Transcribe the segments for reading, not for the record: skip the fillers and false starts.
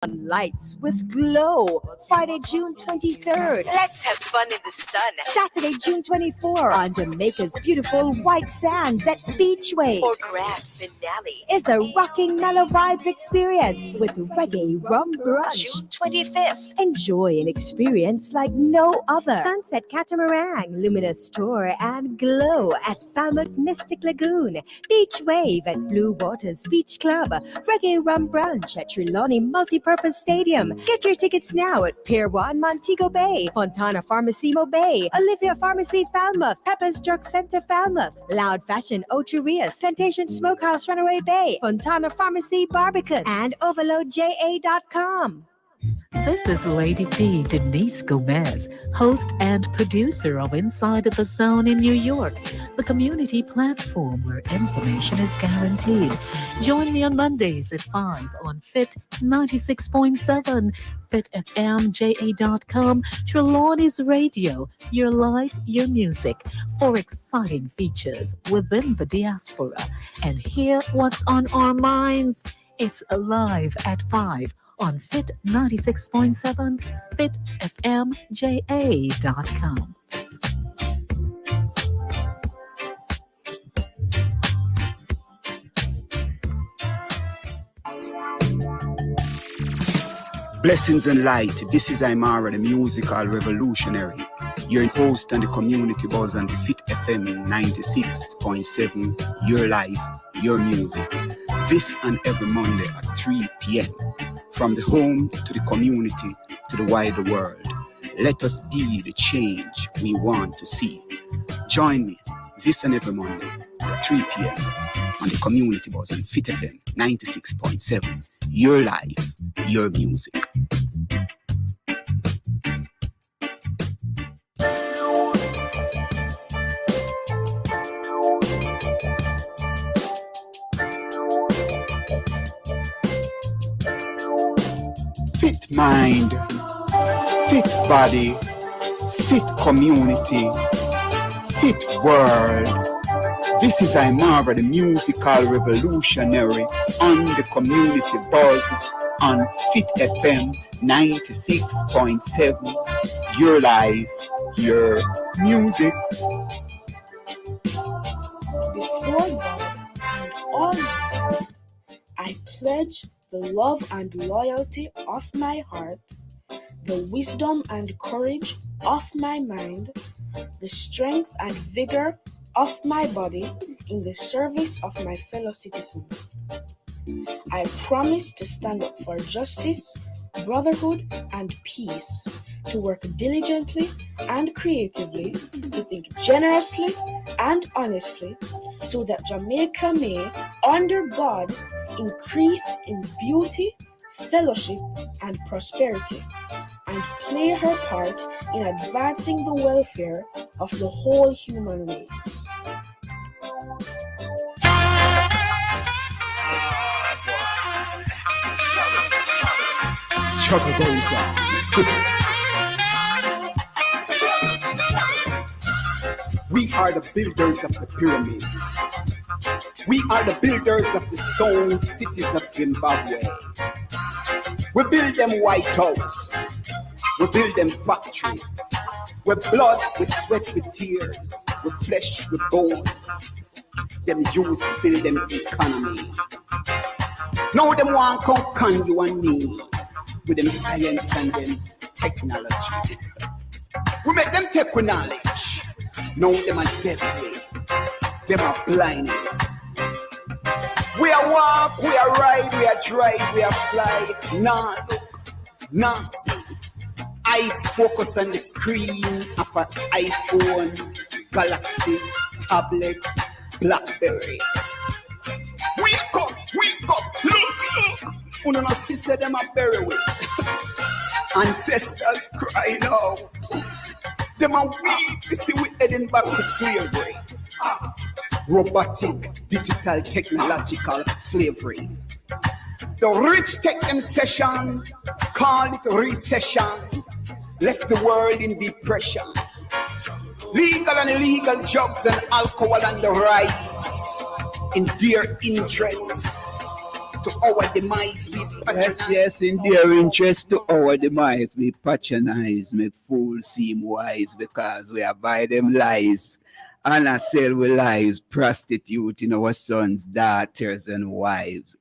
Lights with Glow, Friday, June 23rd. Let's have fun in the sun. Saturday, June 24th on Jamaica's beautiful white sands at Beachway. Or grand finale. It's a rocking mellow vibes experience with reggae rum brunch. June 25th. Enjoy an experience like no other. Sunset Catamaran, Luminous Store, and Glow at Falmouth Mystic Lagoon. Beach Wave at Blue Waters Beach Club. Reggae rum brunch at Trelawney Multipurpose Stadium. Get your tickets now at Pier 1 Montego Bay, Fontana Pharmacimo Bay, Olivia Pharmacy Falmouth, Peppa's Drug Center Falmouth, Loud Fashion Ocho-Rios, Plantation Smokehouse Runaway Bay, Fontana Pharmacy Barbican, and OverloadJA.com. This is Lady T, Denise Gomez, host and producer of Inside the Zone in New York, the community platform where information is guaranteed. Join me on Mondays at 5 on Fit 96.7, FitFMJA.com, Trelawney's Radio, your life, your music, for exciting features within the diaspora. And hear what's on our minds. It's live at 5 on Fit 96.7, FitFMJA.com. Blessings and light. This is Aymara, the musical revolutionary. You're an host on the community buzz on the Fit FM 96.7. Your life, your music. This and every Monday at 3 p.m. From the home to the community to the wider world. Let us be the change we want to see. Join me this and every Monday at 3 p.m. on the community buzz on Fit FM 96.7. Your life, your music. Fit mind, fit body, fit community, fit world. This is Aymara, the musical revolutionary, on the community buzz on Fit FM 96.7. Your life, your music. Before God and all men, I pledge the love and loyalty of my heart, the wisdom and courage of my mind, the strength and vigor of my body in the service of my fellow citizens. I promise to stand up for justice, brotherhood, and peace, to work diligently and creatively, to think generously and honestly, so that Jamaica may, under God, increase in beauty, fellowship, and prosperity, and play her part in advancing the welfare of the whole human race. Struggle goes on. We are the builders of the pyramids. We are the builders of the stone cities of Zimbabwe. We build them White House. We build them factories. With blood, with sweat, with tears. With flesh, with bones. Them use build them economy. Now them want come con you and me. With them science and them technology. We make them take with knowledge. Now them are deafly. Them are blindly. We are walk, we are ride, we are drive, we are fly. Nah, look, nah, see. Eyes focus on the screen of an iPhone, Galaxy, tablet, Blackberry. Wake up, look. Uno no sister them a bury with. Ancestors crying out. Them are weak, you see, we heading back to slavery. Robotic, digital, technological slavery. The rich take them session, call it recession, left the world in depression. Legal and illegal drugs and alcohol on the rise in their interests. to our demise we Yes, patronize. yes, in their interest to our demise, we patronize, make fools seem wise because we abide them lies. And I sell we lies, prostitute in our sons, daughters, and wives.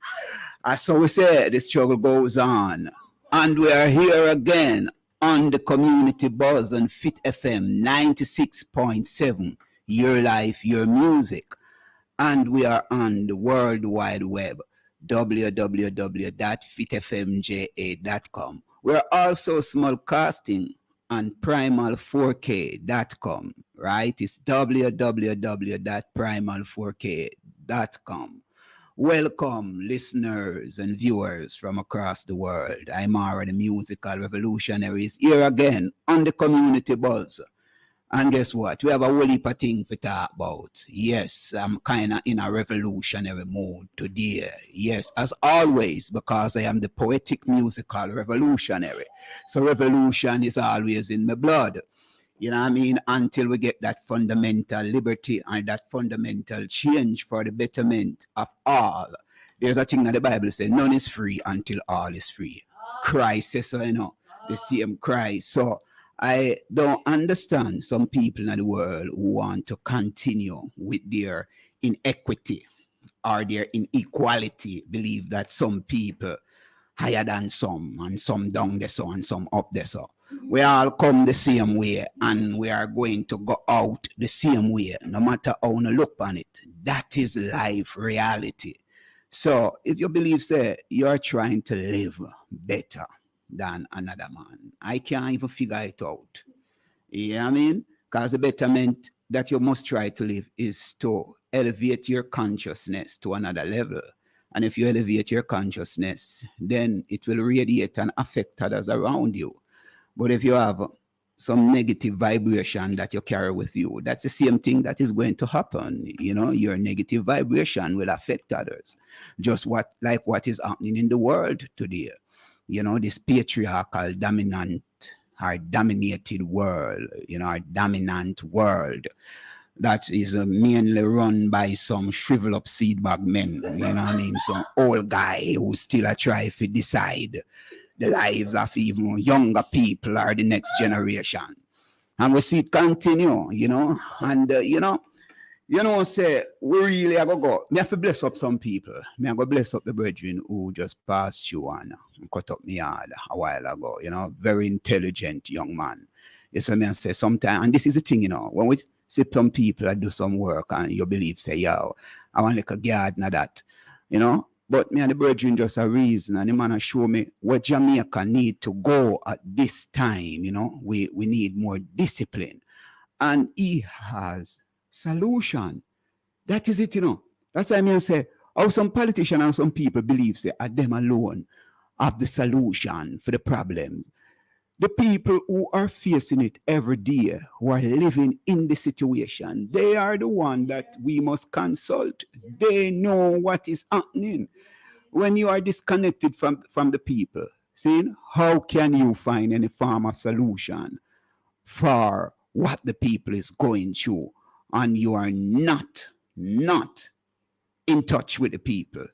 As so we say, the struggle goes on. And we are here again on the community buzz on Fit FM 96.7. Your life, your music. And we are on the World Wide Web, www.fitfmja.com. We're also smallcasting on primal4k.com, right? It's www.primal4k.com. Welcome, listeners and viewers from across the world. I'm Mara, the musical revolutionaries, here again on the community buzz. And guess what? We have a whole heap of things to talk about. Yes, I'm kind of in a revolutionary mood today. Yes, as always, because I am the poetic musical revolutionary. So revolution is always in my blood. You know what I mean? Until we get that fundamental liberty and that fundamental change for the betterment of all. There's a thing that the Bible says, none is free until all is free. Christ says so, you know, the same Christ. So I don't understand some people in the world who want to continue with their inequity or their inequality, believe that some people higher than some and some down there so and some up there so. We all come the same way and we are going to go out the same way, no matter how you look on it. That is life reality. So if you believe that you're trying to live better than another man, I can't even figure it out. You know what I mean? Because the betterment that you must try to live is to elevate your consciousness to another level. And if you elevate your consciousness, then it will radiate and affect others around you. But if you have some negative vibration that you carry with you, that's the same thing that is going to happen. You know, your negative vibration will affect others. Just what is happening in the world today. You know, this patriarchal dominant or dominated world, you know, our dominant world that is mainly run by some shrivel up seed bag men, you know what I mean? Some old guy who still a try to decide the lives of even younger people or the next generation. And we see it continue, you know, and say, we really are going to go. Me have to bless up some people. Me have to bless up the brethren who just passed through and cut up me yard a while ago, you know, very intelligent young man. Yes, so me say sometimes, and this is the thing, you know, when we see some people that do some work and you believe, say, yo, I want like a garden of that, you know, but me and the brethren just a reason, and the man show me what Jamaica need to go at this time, you know, we need more discipline. And he has solution. That is it, you know. That's why I mean say, how some politicians and some people believe say are them alone have the solution for the problems. The people who are facing it every day, who are living in the situation, they are the one that we must consult. They know what is happening. When you are disconnected from the people, see, how can you find any form of solution for what the people is going through? And you are not in touch with the people.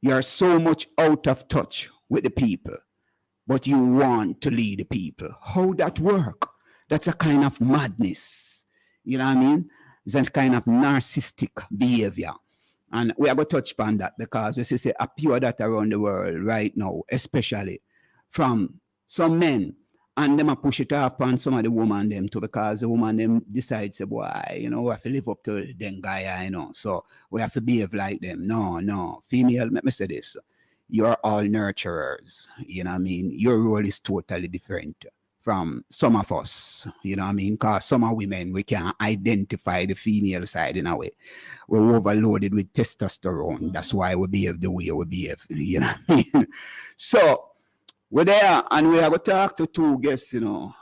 You are so much out of touch with the people, but you want to lead the people. How that work? That's a kind of madness. You know what I mean? It's a kind of narcissistic behavior. And we are going to touch upon that because we see a pure that around the world right now, especially from some men. And them a push it off on some of the woman them too, because the woman them decides, say, boy, you know, we have to live up to them guy, you know, so we have to behave like them. No. Female, let me say this. You're all nurturers, you know what I mean? Your role is totally different from some of us, you know what I mean? Because some of women, we can't identify the female side in a way. We're overloaded with testosterone. That's why we behave the way we behave, you know what I mean? So, we're there, and we are going to talk to two guests, you know,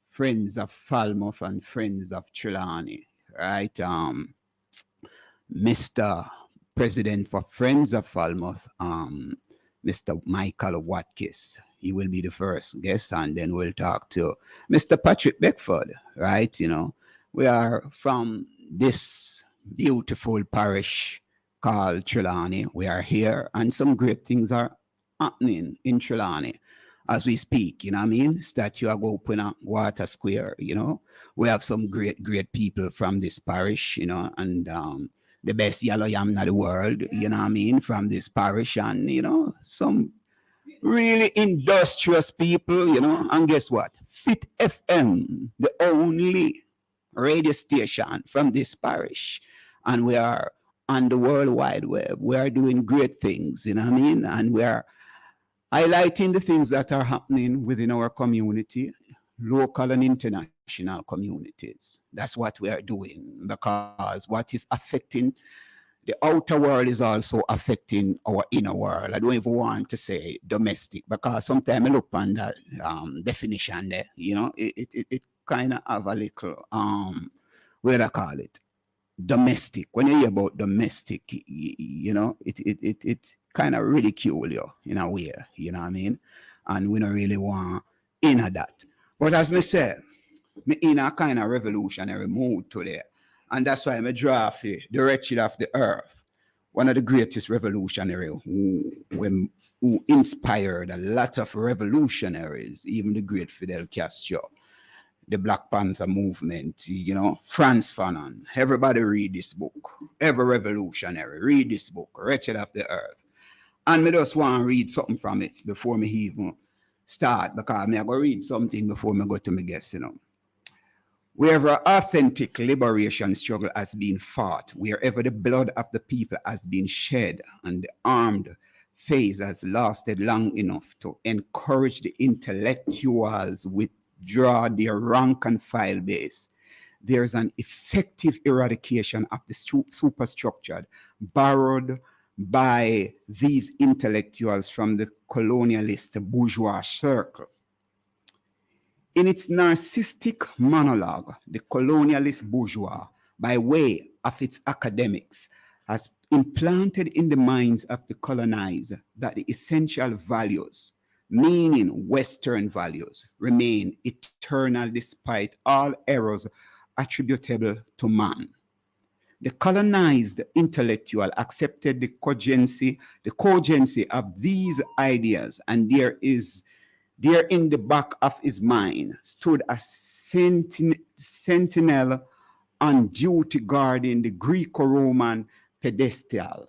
friends of Falmouth and friends of Trelawney, right? Mr. President for Friends of Falmouth, Mr. Michael Watkins. He will be the first guest, and then we'll talk to Mr. Patrick Beckford, right? You know, we are from this beautiful parish called Trelawney. We are here, and some great things are happening in Trelawney as we speak. You know what I mean? Statue of open up Water Square. You know, we have some great people from this parish. You know, and the best yellow yam in the world. You know what I mean? From this parish, and you know, some really industrious people. You know, and guess what? Fit FM, the only radio station from this parish, and we are on the World Wide Web. We are doing great things, you know what I mean? And we are highlighting the things that are happening within our community, local and international communities. That's what we are doing, because what is affecting the outer world is also affecting our inner world. I don't even want to say domestic, because sometimes I look on that definition there, you know, it kind of have a little, what do I call it? Domestic. When you hear about domestic, you know, it kind of ridicule you in a way, you know what I mean? And we don't really want in that. But as me say, me in a kind of revolutionary mood today. And that's why I draft the Wretched of the Earth, one of the greatest revolutionary who inspired a lot of revolutionaries, even the great Fidel Castro, the Black Panther movement, you know, Frantz Fanon. Everybody read this book. Every revolutionary, read this book, Wretched of the Earth. And me just want to read something from it before me even start, because me I go read something before me go to my guests, you know. Wherever authentic liberation struggle has been fought, wherever the blood of the people has been shed and the armed phase has lasted long enough to encourage the intellectuals withdraw their rank and file base, there's an effective eradication of the superstructured, borrowed by these intellectuals from the colonialist bourgeois circle. In its narcissistic monologue, the colonialist bourgeois, by way of its academics, has implanted in the minds of the colonized that the essential values, meaning Western values, remain eternal despite all errors attributable to man. The colonized intellectual accepted the cogency of these ideas, and there in the back of his mind stood a sentinel on duty guarding the Greco-Roman pedestal.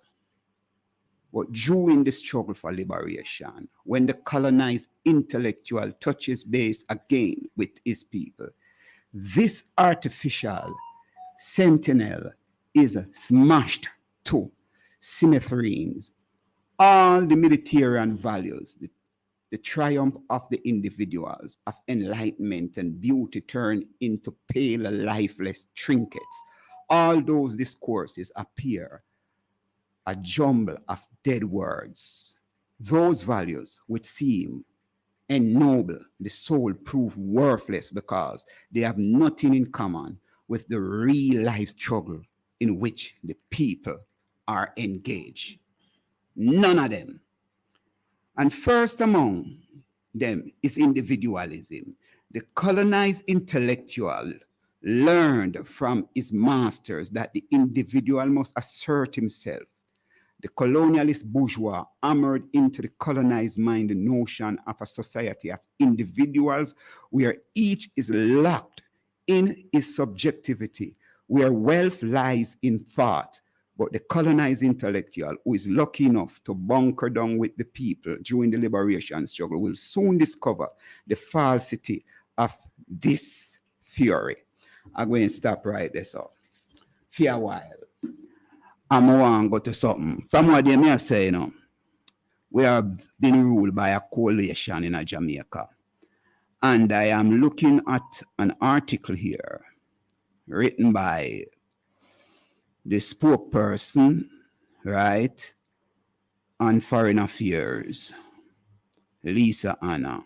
But during the struggle for liberation, when the colonized intellectual touches base again with his people, this artificial sentinel is smashed to smithereens. All the Mediterranean values, the triumph of the individuals of enlightenment and beauty turn into pale, lifeless trinkets. All those discourses appear a jumble of dead words. Those values which seem ennoble the soul prove worthless because they have nothing in common with the real life struggle in which the people are engaged. None of them. And first among them is individualism. The colonized intellectual learned from his masters that the individual must assert himself. The colonialist bourgeois hammered into the colonized mind the notion of a society of individuals where each is locked in his subjectivity, where wealth lies in thought. But the colonized intellectual who is lucky enough to bunker down with the people during the liberation struggle will soon discover the falsity of this theory. I'm going to stop right there, so for a while. I'm going to go to something. From what they may say, you know, we have been ruled by a coalition in Jamaica. And I am looking at an article here written by the spokesperson, right, on foreign affairs, Lisa Anna,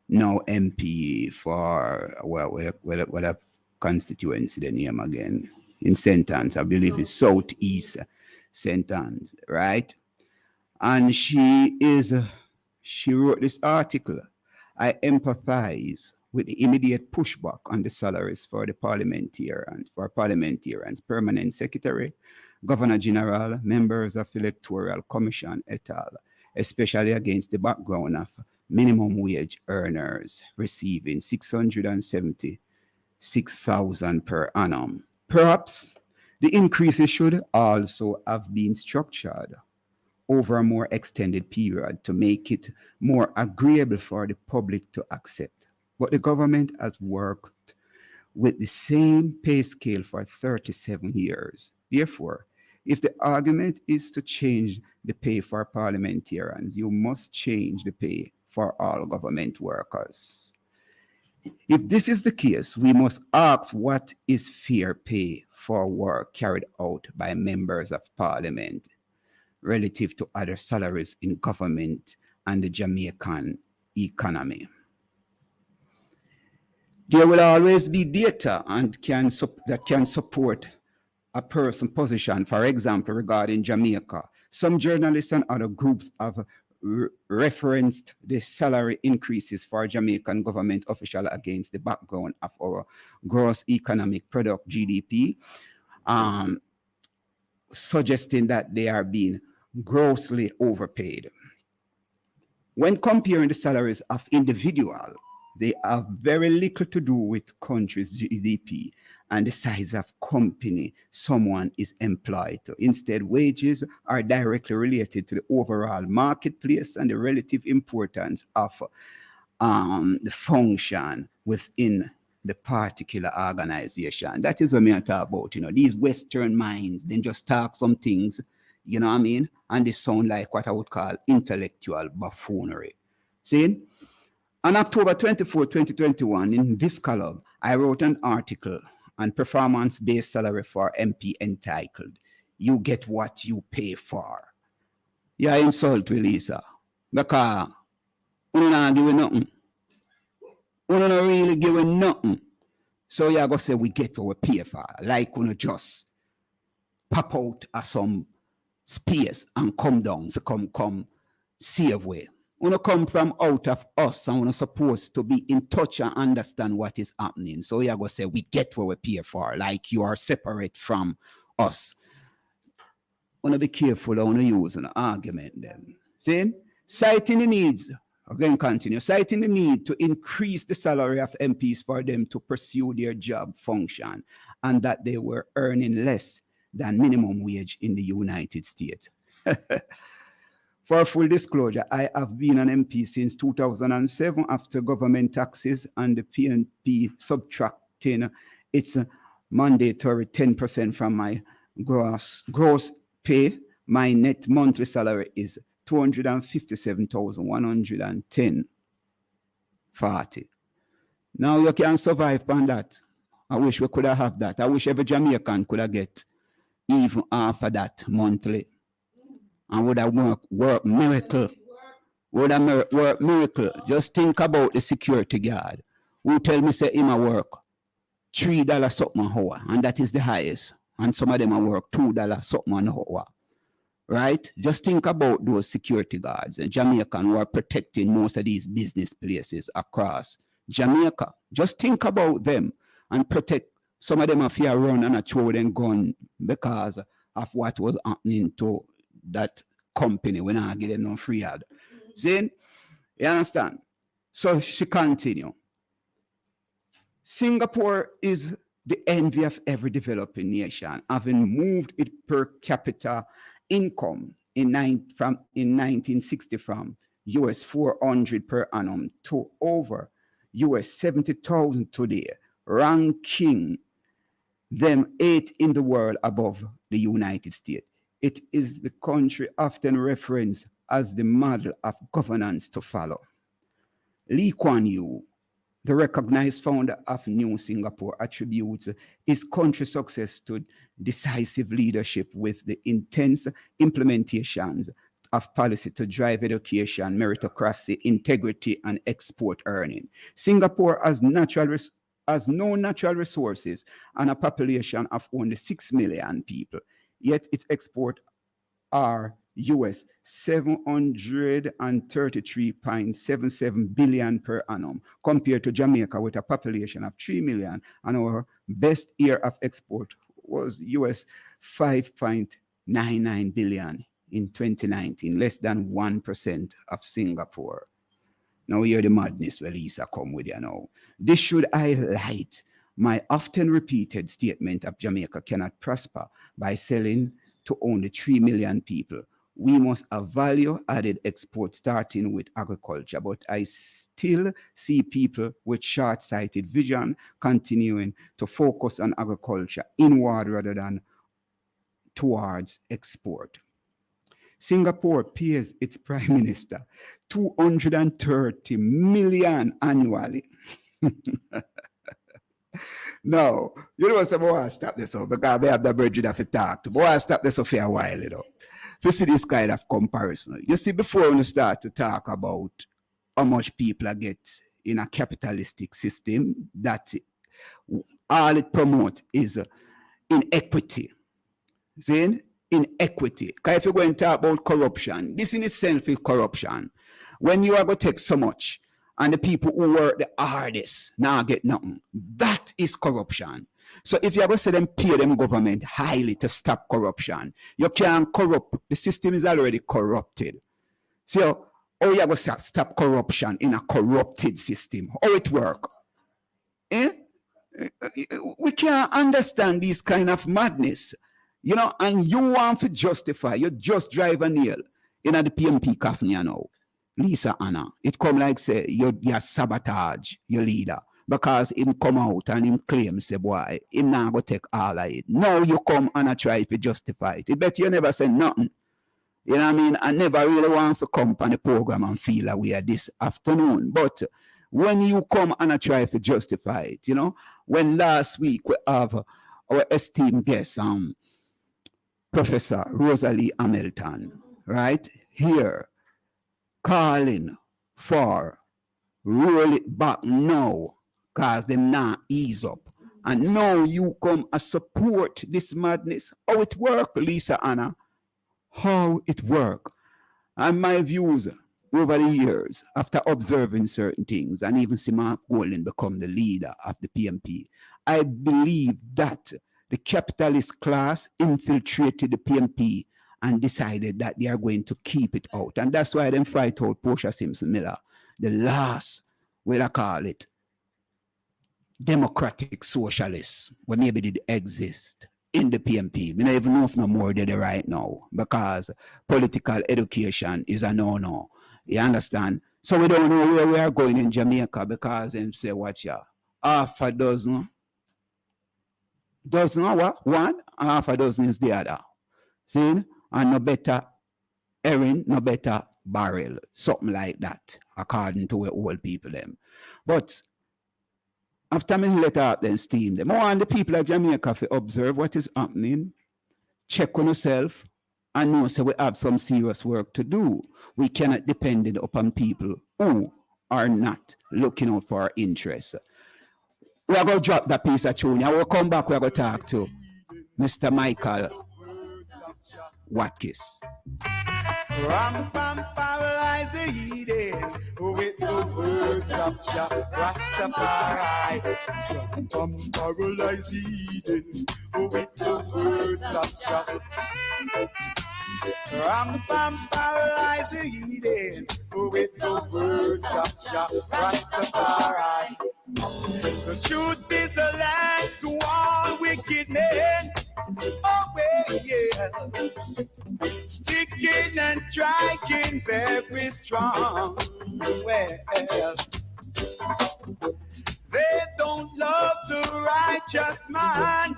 now MP for, what a constituency, the name again, in St. Anne's, I believe it's Southeast St. Anne's, right? And she wrote this article. I empathize with the immediate pushback on the salaries for the parliamentarians, permanent secretary, Governor General, members of Electoral Commission et al., especially against the background of minimum wage earners receiving $676,000 per annum. Perhaps the increases should also have been structured over a more extended period to make it more agreeable for the public to accept. But the government has worked with the same pay scale for 37 years. Therefore, if the argument is to change the pay for parliamentarians, you must change the pay for all government workers. If this is the case, we must ask what is fair pay for work carried out by members of parliament relative to other salaries in government and the Jamaican economy. There will always be data that can support a person's position. For example, regarding Jamaica, some journalists and other groups have referenced the salary increases for Jamaican government officials against the background of our gross economic product, GDP, suggesting that they are being grossly overpaid. When comparing the salaries of individuals, they have very little to do with country's GDP and the size of company someone is employed to. Instead, wages are directly related to the overall marketplace and the relative importance of the function within the particular organization. That is what I talk about. These Western minds, then just talk some things, you know what I mean? And they sound like what I would call intellectual buffoonery. See? On October 24, 2021, in this column, I wrote an article on performance-based salary for MP entitled, "You Get What You Pay For." Yeah, insult with Lisa. Because we not give nothing. We not really give nothing. So you're going to say we get what we pay for. Like we just pop out of some space and come down to come save way. We come from out of us and we're supposed to be in touch and understand what is happening. So you're going to say we get what we pay for, like you are separate from us. Want to be careful on using an argument then. See? Citing the needs, again continue, citing the need to increase the salary of MPs for them to pursue their job function and that they were earning less than minimum wage in the United States. For full disclosure, I have been an MP since 2007 after government taxes and the PNP subtracting its mandatory 10% from my gross pay. My net monthly salary is $257,110.40. Now you can survive on that. I wish we could have that. I wish every Jamaican could have get even half of that monthly. And would have work miracle. Would have work miracle. Just think about the security guard who tell me say him a work $3 something an hour, and that is the highest. And some of them a work $2 something an hour. Right? Just think about those security guards in Jamaica who are protecting most of these business places across Jamaica. Just think about them and protect. Some of them are fear run and a throw them gun because of what was happening to that company when I get them no free ad. See? You understand? So she continue. Singapore is the envy of every developing nation, having moved its per capita income in 1960 from US 400 per annum to over US 70,000 today, ranking them 8th in the world above the United States. It is the country often referenced as the model of governance to follow. Lee Kuan Yew, the recognized founder of New Singapore, attributes his country's success to decisive leadership with the intense implementations of policy to drive education, meritocracy, integrity, and export earning. Singapore has no natural resources and a population of only 6 million people. Yet its exports are US 733.77 billion per annum, compared to Jamaica with a population of 3 million, and our best year of export was US 5.99 billion in 2019, less than 1% of Singapore. Now hear the madness where Lisa come with you now. This should highlight my often repeated statement of Jamaica cannot prosper by selling to only 3 million people. We must have value-added export starting with agriculture, but I still see people with short-sighted vision continuing to focus on agriculture inward rather than towards export. Singapore pays its prime minister 230 million annually. No, you know what, I stop this up because I have the bridge that I talk to. But I stop this up for a while, you know. You see this kind of comparison. You see, before we start to talk about how much people get in a capitalistic system, that all it promotes is inequity. See? Inequity. Because if you're going to talk about corruption, this in itself is corruption. When you are going to take so much and the people who work the hardest now get nothing, that is corruption. So if you ever say them pay them government highly to stop corruption, you can't corrupt. The system is already corrupted. So how you going to stop corruption in a corrupted system? How it work? We can't understand this kind of madness. You know, and you want to justify, you just drive a nail in the PMP coffin, you know, Lisa Anna. It come like say you sabotage your leader because him come out and him claim say boy, him not go take all of it. Now you come and I try to justify it. I bet you never say nothing. You know what I mean? I never really want to come on the program and feel that we are this afternoon. But when you come and I try to justify it, you know, when last week we have our esteemed guest, Professor Rosalie Hamilton, right here, calling for roll it back now, cause them not ease up. And now you come and support this madness. How it work, Lisa Anna? How it work? And my views over the years, after observing certain things, and even see Mark Golding become the leader of the PMP, I believe that the capitalist class infiltrated the PMP and decided that they are going to keep it out. And that's why they fight out Portia Simpson Miller, the last, what I call it, democratic socialists, what maybe did exist in the PMP. We don't even know if no more did it right now because political education is a no-no. You understand? So we don't know where we are going in Jamaica because they say, watch ya, half a dozen what? One, half a dozen is the other. See? And no better herring, no better barrel. Something like that, according to the old people them. But after me let out then steam them, I want the people of Jamaica to observe what is happening, check on yourself, and know so we have some serious work to do. We cannot depend upon people who are not looking out for our interests. We are going to drop that piece of tune. I will come back. We are going to talk to Mr. Michael Watkins. Ram pam paralyze the Eden with the words of Jah Rastafari. Ram pam paralyze the Eden with the words of Jah. Ram pam paralyze the Eden with the words of Jah Rastafari. The truth is the last to all wicked men. Oh, well, yeah. Sticking and striking very strong. Well, they don't love the righteous man.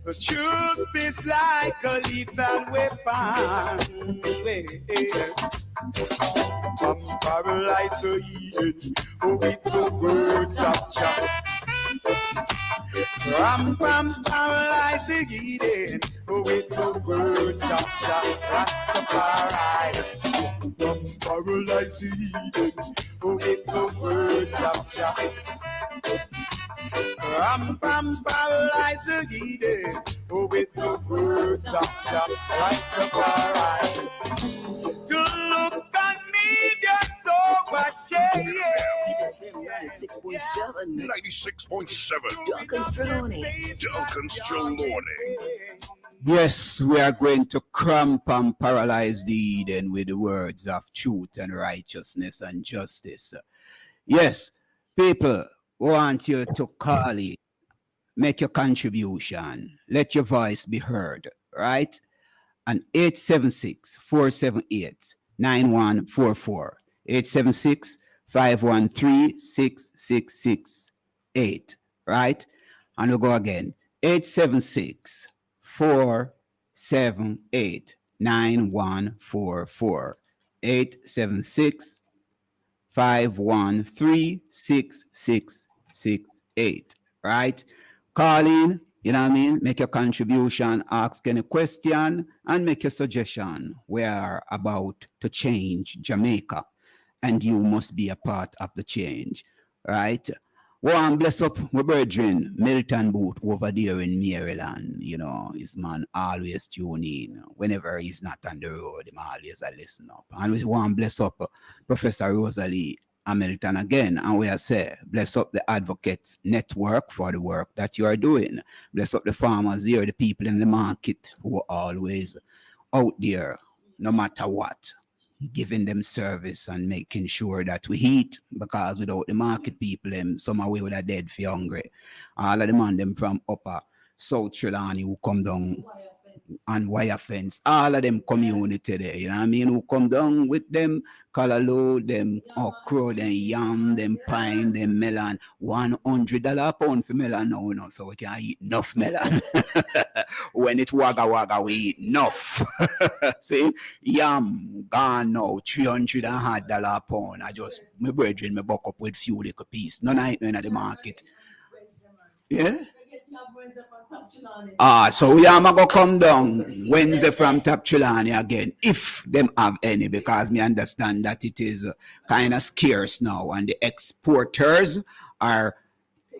The truth is like a lethal weapon. Well, paralyze the Eden with the words of Jah. Ram pam paralyze the Eden with the words of Jah Rastafari. Ram paralyze the Eden with the words of Jah. Ram pam paralyze the Eden with the words of Jah Rastafari. To look on me, you're so ashamed. 96.7. 96.7. Duncan Streloni. Duncan Streloni. Yes, we are going to cramp and paralyze the Eden with the words of truth and righteousness and justice. Yes, people want you to call it, make your contribution, let your voice be heard, right? And 876-478-9144. 876-513-6668, right? And we'll go again. 876-478-9144. 876-513-6668, right? Call in, you know what I mean? Make your contribution, ask any question, and make your suggestion. We are about to change Jamaica, and you must be a part of the change, right? Well, bless up my brethren, Milton Booth over there in Maryland. You know, his man always tune in. Whenever he's not on the road, him always a listen up. And we want bless up Professor Rosalie Hamilton again. And we say, bless up the Advocates Network for the work that you are doing. Bless up the farmers here, the people in the market who are always out there, no matter what, giving them service and making sure that we eat, because without the market people, some of we would have dead for hungry. All of the man them from upper South Trelawney who come down and wire fence, all of them community there, you know what I mean, who come down with them callaloo, them okra, them yam, them pine, them melon, $100 a pound for melon now, you know, so we can eat enough melon. When it wagga wagga, we eat enough. See, yam gone now, $300 a pound. I just, my brethren, me buck up with few little piece. None of it in the market. Yeah? So we are going to come down Wednesday from Top Trelawney again, if them have any, because me understand that it is kind of scarce now, and the exporters are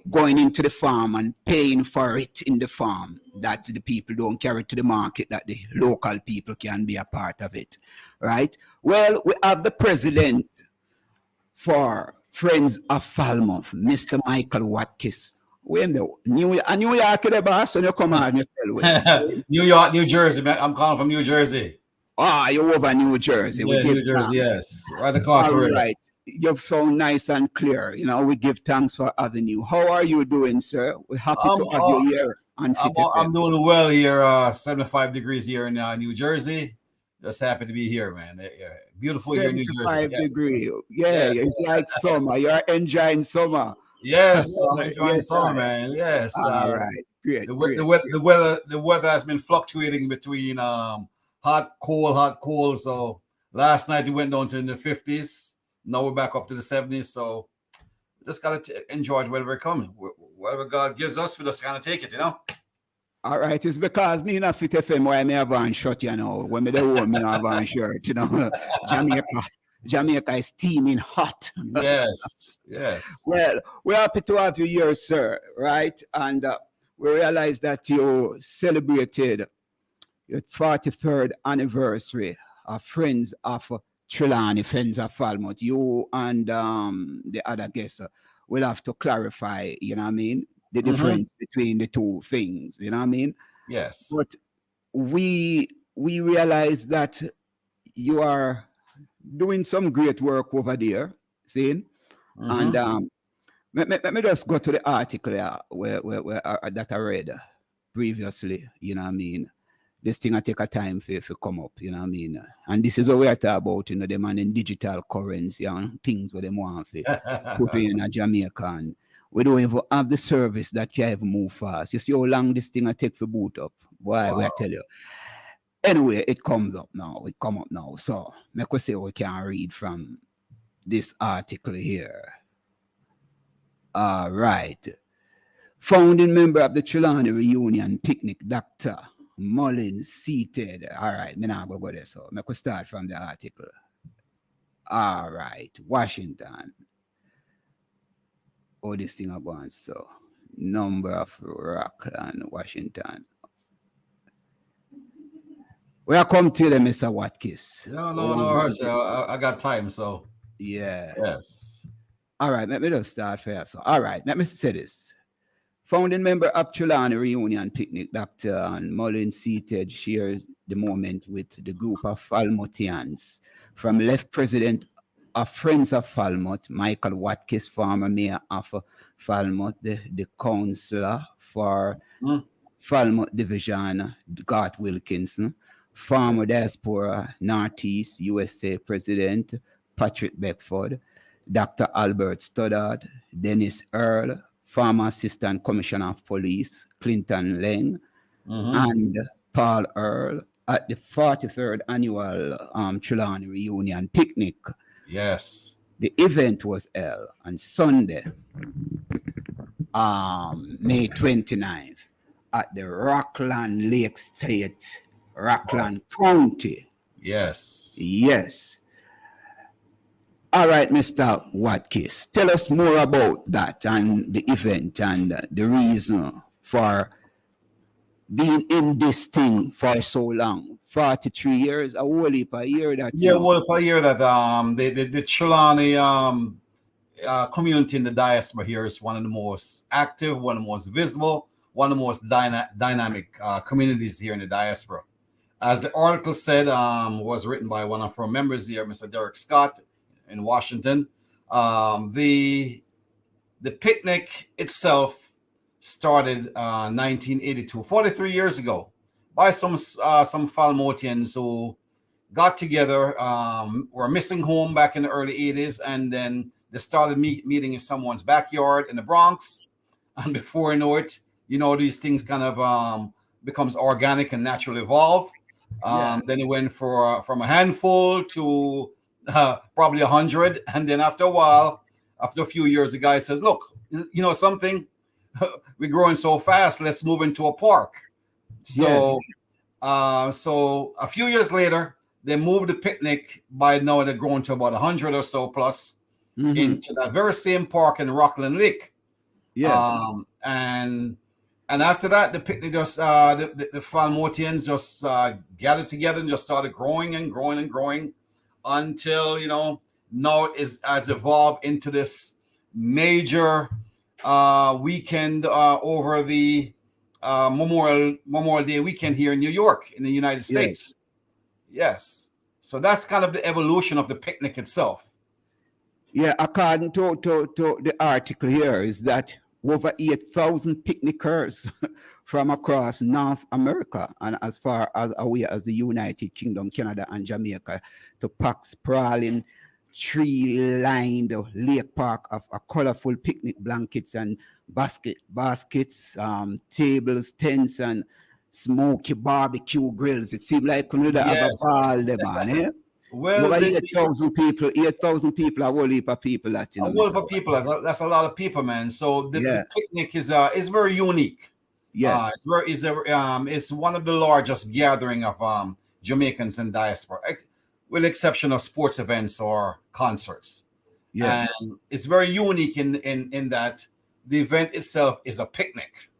going into the farm and paying for it in the farm, that the people don't carry to the market, that the local people can be a part of it, right? Well, we have the president for Friends of Falmouth, Mr. Michael Watkins. Wait a New York, the boss, and you come on, you tell me. New York, New Jersey, man. I'm calling from New Jersey. Ah, you're over New Jersey. Yeah, New Jersey, yes. Right across the river. Right. You sound nice and clear. You know, we give thanks for having you. How are you doing, sir? We're happy to have you here on Fit FM. I'm doing well here. 75 degrees here in New Jersey. Just happy to be here, man. Beautiful here in New Jersey. 75 degrees. Yeah, it's like summer. You're enjoying summer. Yes, I'm enjoying summer, man. Yes. All right. Great. The weather has been fluctuating between hot, cold. So last night it went down to in the 50s. Now we're back up to the 70s. So just gotta enjoy whatever coming. Whatever God gives us, we just gotta take it, you know. All right, it's because me not Fit FM why me have on shirt, you know. When me the home, me not have on shirt, you know. Jamaica is steaming hot. Yes. Well, we're happy to have you here, sir, right? And we realize that you celebrated your 43rd anniversary of Friends of Trelawney, Friends of Falmouth. You and the other guests will have to clarify, you know what I mean, the difference between the two things, you know what I mean? Yes. But we realize that you are doing some great work over there, see? And let me just go to the article where that I read previously, you know what I mean? This thing I take a time for come up, you know what I mean? And this is what we're talking about, you know, them and in digital currency and things where they want to put in a Jamaica. And we don't even have the service that can even move fast. You see how long this thing I take for boot up? Boy, I tell you. Anyway, it comes up now. It come up now. So, make us say we can read from this article here. All right. Founding member of the Trelawney Reunion Picnic, Dr. Mullins, seated. All right, me now go there. So, make us start from the article. All right, Washington. Oh, this thing I'm going. So, number of Rockland, Washington. Welcome to the Mr. Watkins. No, I got time, so. Yeah. Yes. All right, let me just start first. So, all right, let me say this. Founding member of Trelawney Reunion Picnic, Dr. Mullin seated shares the moment with the group of Falmoutheans from left president of Friends of Falmouth, Michael Watkins, former mayor of Falmouth, the councillor for Falmouth Division, Garth Wilkinson, former diaspora Northeast USA president Patrick Beckford, Dr. Albert Stoddard, Dennis Earl, former Assistant Commissioner of Police Clinton Leng, and Paul Earl at the 43rd annual Trelawney Reunion Picnic. Yes. The event was held on Sunday, May 29th at the Rockland Lake State, Rockland County. Yes. Yes. All right, Mr. Watkins, tell us more about that and the event and the reason for being in this thing for so long. 43 years, a whole heap a year that Yeah, well, per year that the Trelawney community in the diaspora here is one of the most active, one of the most visible, one of the most dynamic communities here in the diaspora. As the article said, was written by one of our members here, Mr. Derek Scott in Washington. The picnic itself started 1982, 43 years ago, by some Falmoutheans who got together, were missing home back in the early 80s, and then they started meeting in someone's backyard in the Bronx. And before you know it, these things kind of becomes organic and naturally evolve. Then it went from a handful to probably 100. And then after a while, after a few years, the guy says, look, something, we're growing so fast, let's move into a park. So a few years later, they moved the picnic. By now they're growing to about 100 or so plus into that very same park in Rockland Lake. Yes. And after that, the picnic just the Falmoutheans just gathered together and just started growing and growing and growing until now it has evolved into this major weekend over the Memorial Day weekend here in New York in the United States. Yes. So that's kind of the evolution of the picnic itself. Yeah, according to the article here, is that over 8,000 picnickers from across North America and as far as away as the United Kingdom, Canada, and Jamaica to pack sprawling tree-lined lake park of colorful picnic blankets and baskets, tables, tents, and smoky barbecue grills. It seemed like we have a ball there, man. Eh? Well, over 8,000 people, 8,000 people, a whole heap of people. That, a whole heap of people, that's a lot of people, man. So the picnic is very unique. Yes. It's one of the largest gathering of Jamaicans in diaspora, with the exception of sports events or concerts. Yeah. And it's very unique in that the event itself is a picnic.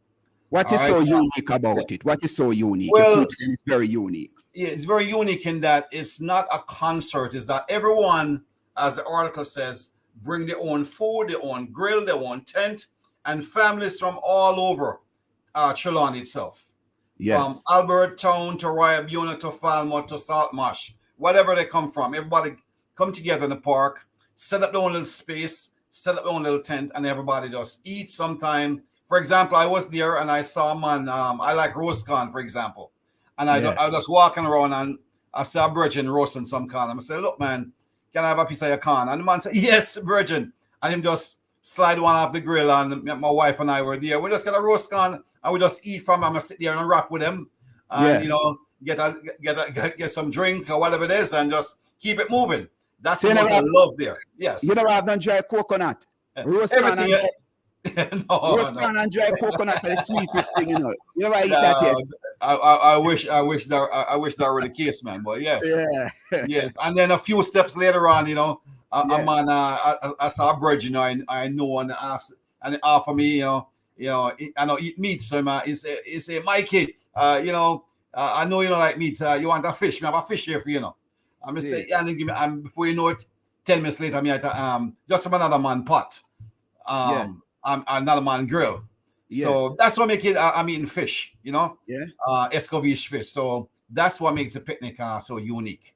What is so unique about it? What is so unique? Well, it's very unique. It's very unique in that it's not a concert. It's that everyone, as the article says, bring their own food, their own grill, their own tent, and families from all over Trelawney itself. Yes. From Albertown to Royal Buna to Falmouth to Saltmarsh, wherever they come from, everybody come together in the park, set up their own little space, set up their own little tent, and everybody just eat sometime. For example, I was there and I saw a man, I like roast corn, for example. And I was just walking around and I saw a virgin roasting some corn. I said, look, man, can I have a piece of your corn? And the man said, yes, virgin. And him just slide one off the grill, and my wife and I were there. We just got a roast corn and we just eat from him and sit there and rap with him. And, get some drink or whatever it is and just keep it moving. That's what I love there. Yes. You never have done dry coconut. Roast corn and roast corn and dry coconut are the sweetest thing, You never eat that yet. I wish that were the case, man. But yes, yes. And then a few steps later on, I saw a bird, I know, and asked and offer me, I don't eat meat, so he say, Mikey, I know you don't like meat. You want a fish? I have a fish here for you, I'm gonna say, yeah, and give me, and before you know it, 10 minutes later, me just from another man pot, Yes. another man grill. So Yes. that's what make it. I'm eating fish, you know, Yeah. Escovitch fish. So that's what makes the picnic so unique.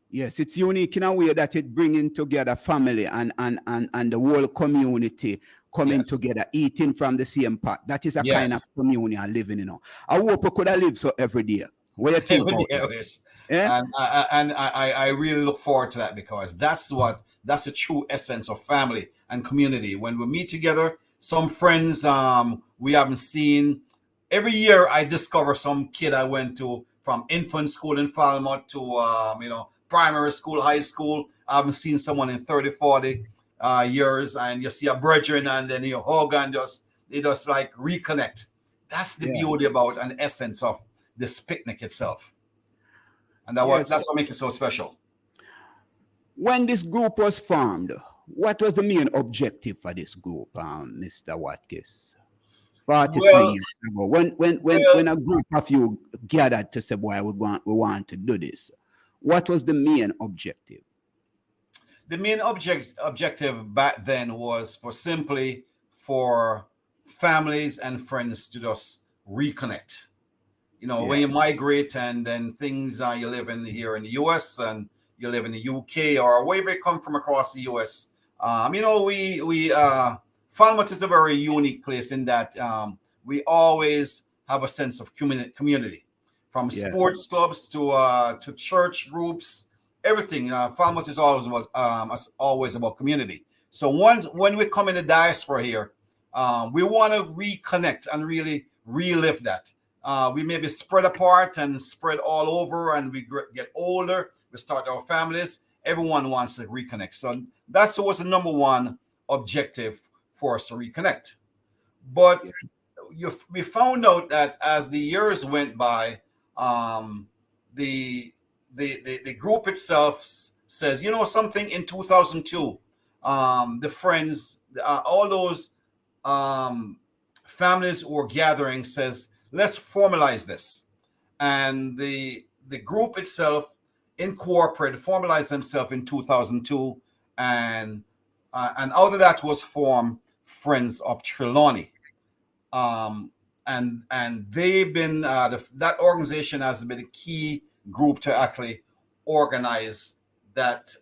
Yes, it's unique in a way that it bringing together family and the whole community coming Yes. together, eating from the same pot. That is a kind of Yes. community and living, you know. I hope we could have lived so every day. What you think about Yeah, that? yes. Yeah? And I really look forward to that because that's the true essence of family and community. When we meet together, some friends we haven't seen. Every year I discover some kid I went to from infant school in Falmouth to primary school, high school. I haven't seen someone in 30, 40 years, and you see a brethren and then you hug and they just like reconnect. That's the Yeah. beauty about an essence of this picnic itself. And Yes. that's what makes it so special. When this group was formed, what was the main objective for this group, Mr. Watkins? 43 Well, years ago. When a group of you gathered to say, boy, we want to do this, what was the main objective? the main objective back then was for families and friends to just reconnect. You know, when you migrate and then things you live in here in the US and you live in the UK or wherever you come from across the US. Falmouth is a very unique place in that we always have a sense of community, from sports clubs to church groups, everything. Falmouth is always about community. So when we come in the diaspora here, we want to reconnect and really relive that. We may be spread apart and spread all over, and we get older. We start our families. Everyone wants to reconnect. So that's was the number one objective for us to reconnect. But we found out that as the years went by, the group itself says, you know something, in 2002, the friends, all those families who were gathering says, let's formalize this. And the group itself formalized themselves in 2002, and out of that was formed Friends of Trelawney. And they've been that organization has been a key group to actually organize that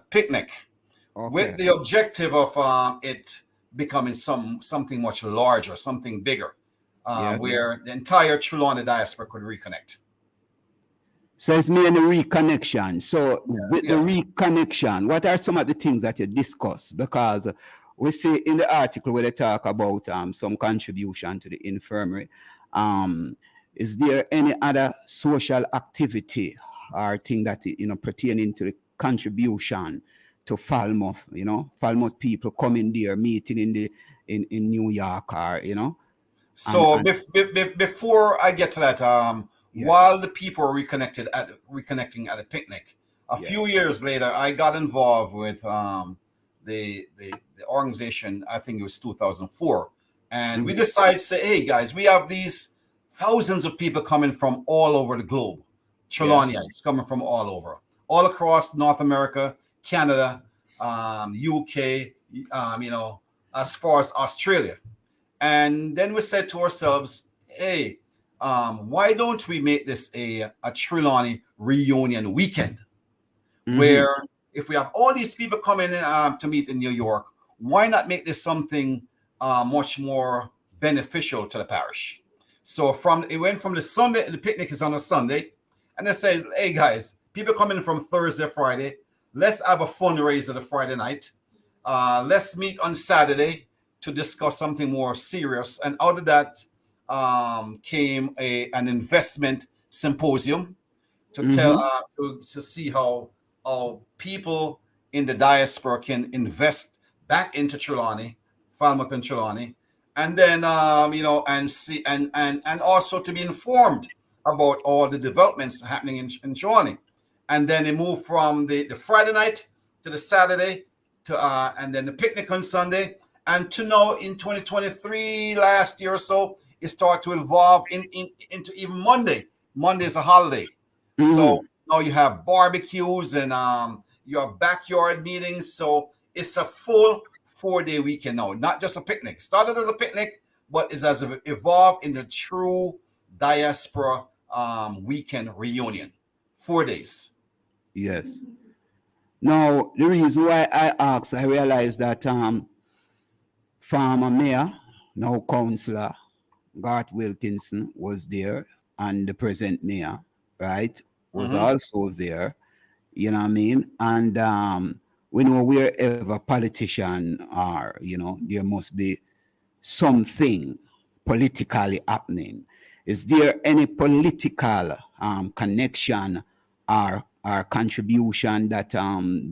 picnic, with the objective of it becoming something much larger, something bigger, where the entire Trelawney diaspora could reconnect. So it's mainly reconnection. So with the reconnection, what are some of the things that you discuss? Because we see in the article where they talk about some contribution to the infirmary. Is there any other social activity or thing that pertaining to the contribution to Falmouth? Falmouth people coming there, meeting in New York, or So before I get to that, while the people were reconnecting at a picnic, a few years later, I got involved with the organization. I think it was 2004, and we decided to say, "Hey guys, we have these thousands of people coming from all over the globe, Trelawneyites coming from all across North America, Canada, UK, as far as Australia." And then we said to ourselves, "Hey, why don't we make this a Trelawney reunion weekend, where if we have all these people coming to meet in New York, why not make this something much more beneficial to the parish?" So it went from the Sunday, the picnic is on a Sunday, and it says, "Hey guys, people coming from Thursday, Friday, let's have a fundraiser the Friday night. Let's meet on Saturday to discuss something more serious." And out of that came an investment symposium to to see how people in the diaspora can invest back into Trelawney, Falmouth and Trelawney, and then and see and also to be informed about all the developments happening in Trelawney. And then it moved from the Friday night to the Saturday to and then the picnic on Sunday, and to now in 2023, last year or so, it started to evolve into even Monday. Monday is a holiday, so now you have barbecues and your backyard meetings. So it's a full 4-day weekend now, not just a picnic. Started as a picnic, but it has evolved into true diaspora weekend reunion. 4 days. Yes. Now, the reason why I asked, I realized that former mayor, now councillor, Garth Wilkinson was there, and the present mayor, right, was also there. You know what I mean? And we know wherever politician are, you know, there must be something politically happening. Is there any political connection or contribution that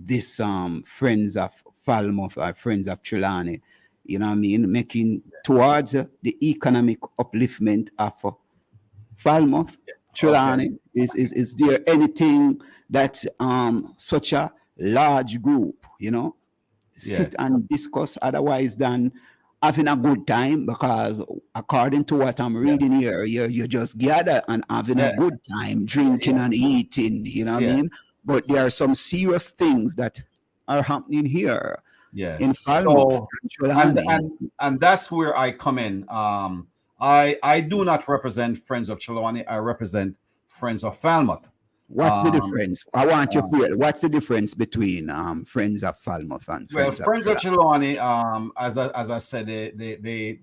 this Friends of Falmouth or Friends of Trelawney, you know what I mean, making towards the economic upliftment of Falmouth, Trelawney? Is there anything that such a large group, you know, sit and discuss otherwise than having a good time? Because according to what I'm reading here, you just gather and having a good time, drinking and eating, you know what I mean? But there are some serious things that are happening here in Falmouth. And that's where I come in. I do not represent Friends of Trelawney. I represent Friends of Falmouth. What's the difference? I want you to what's the difference between Friends of Falmouth and Friends of Trelawney? As I said, they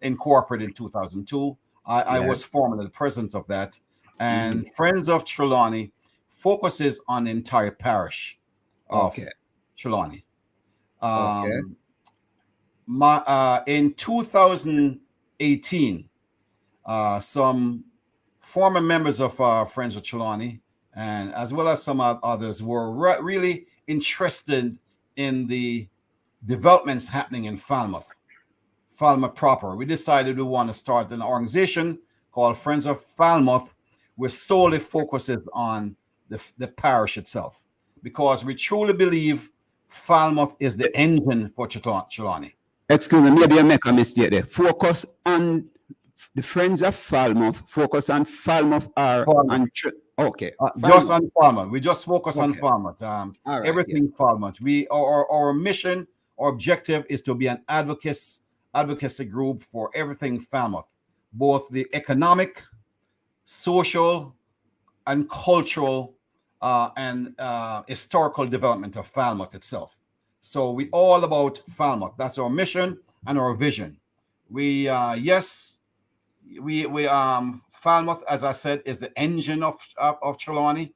incorporated in 2002. I was formerly the president of that. And Friends of Trelawney focuses on the entire parish of Trelawney. In 2018, some former members of Friends of Trelawney, and as well as some others, were really interested in the developments happening in Falmouth proper. We decided we want to start an organization called Friends of Falmouth, which solely focuses on the parish itself, because we truly believe Falmouth is the engine for Trelawney. Excuse me, maybe I make a mistake there. Focus on the Friends of Falmouth, focus on Falmouth just on Falmouth. We just focus on Falmouth. Everything Falmouth. Our mission, our objective is to be an advocacy group for everything Falmouth, both the economic, social, and cultural and historical development of Falmouth itself. So we all about Falmouth. That's our mission and our vision. We Falmouth, as I said, is the engine of Trelawney.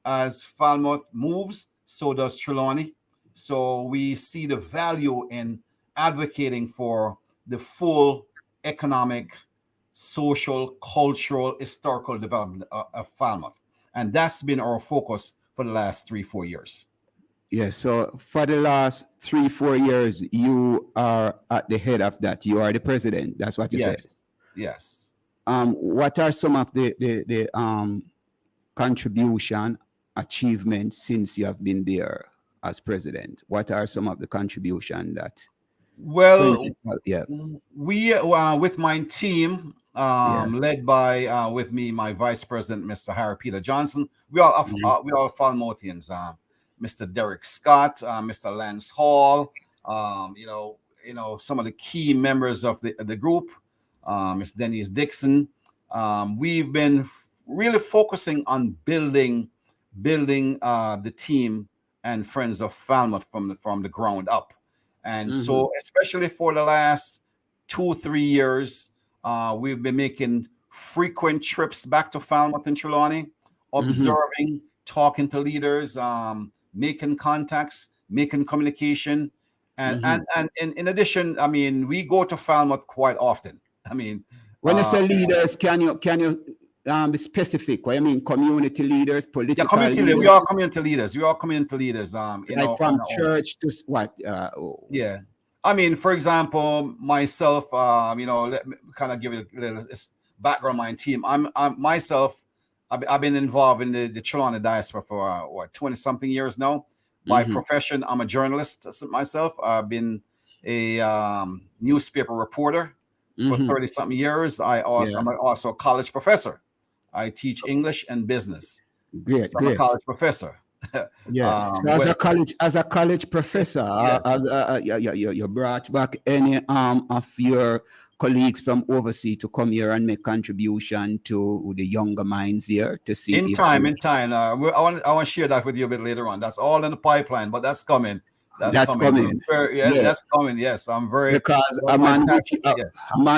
As Falmouth moves, so does Trelawney. So we see the value in advocating for the full economic, social, cultural, historical development of Falmouth. And that's been our focus for the last 3-4 years. Yes. So for the last 3-4 years, you are at the head of that. You are the president. That's what you said. Yes. What are some of the contribution achievements since you have been there as president? What are some of the contribution that? Well, we with my team, led by with me, my vice president, Mr. Harry Peter Johnson. We all Falmouthians. Mr. Derek Scott, Mr. Lance Hall, some of the key members of the group, Ms. Denise Dixon. We've been really focusing on building the team and Friends of Falmouth from the ground up. And so, especially for the last 2-3 years, we've been making frequent trips back to Falmouth and Trelawney, observing, talking to leaders, making contacts, making communication. And in addition, I mean, we go to Falmouth quite often. I mean, when you say leaders, can you be specific? What I mean, community leaders, political leaders. We are community leaders. From church to what? I mean, for example, myself, let me kind of give you a little background on my team. I've been involved in the Trelawney diaspora for 20-something years now. By profession, I'm a journalist myself. I've been a newspaper reporter for 30-something years. I'm also a college professor. I teach English and business. I'm a college professor. Yeah. So as a college professor, you brought back any of your colleagues from overseas to come here and make contribution to the younger minds here to see in time. I want to share that with you a bit later on. That's all in the pipeline, but that's coming. That's coming. That's coming. Yes, I'm very because a man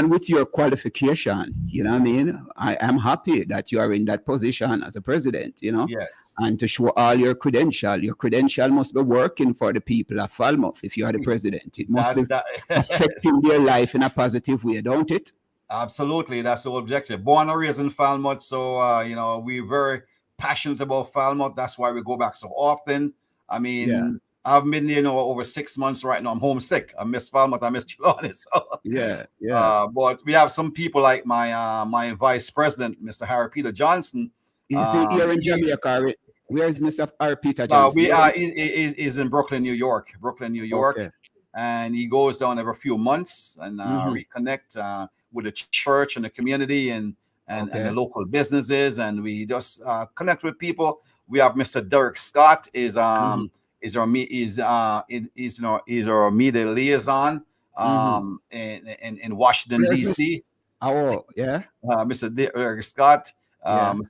with your qualification, you know what I mean. I am happy that you are in that position as a president, you know. Yes. And to show all your credential must be working for the people of Falmouth. If you are the president, it must be affecting their life in a positive way, don't it? Absolutely, that's the objective. Born and raised in Falmouth, so you know, we're very passionate about Falmouth. That's why we go back so often. I mean, I've been, you know, over 6 months right now. I'm homesick. I miss Falmouth. I miss Trelawney. So, but we have some people like my vice president, Mr. Harry Peter Johnson. Is he here in Jamaica? Where is Mr. Harry Peter Johnson? He's in Brooklyn, New York. Okay. And he goes down every few months and reconnect with the church and the community and the local businesses, and we just connect with people. We have Mr. Derek Scott is our media liaison in Washington D.C. Oh yeah, Mr. Derek Scott.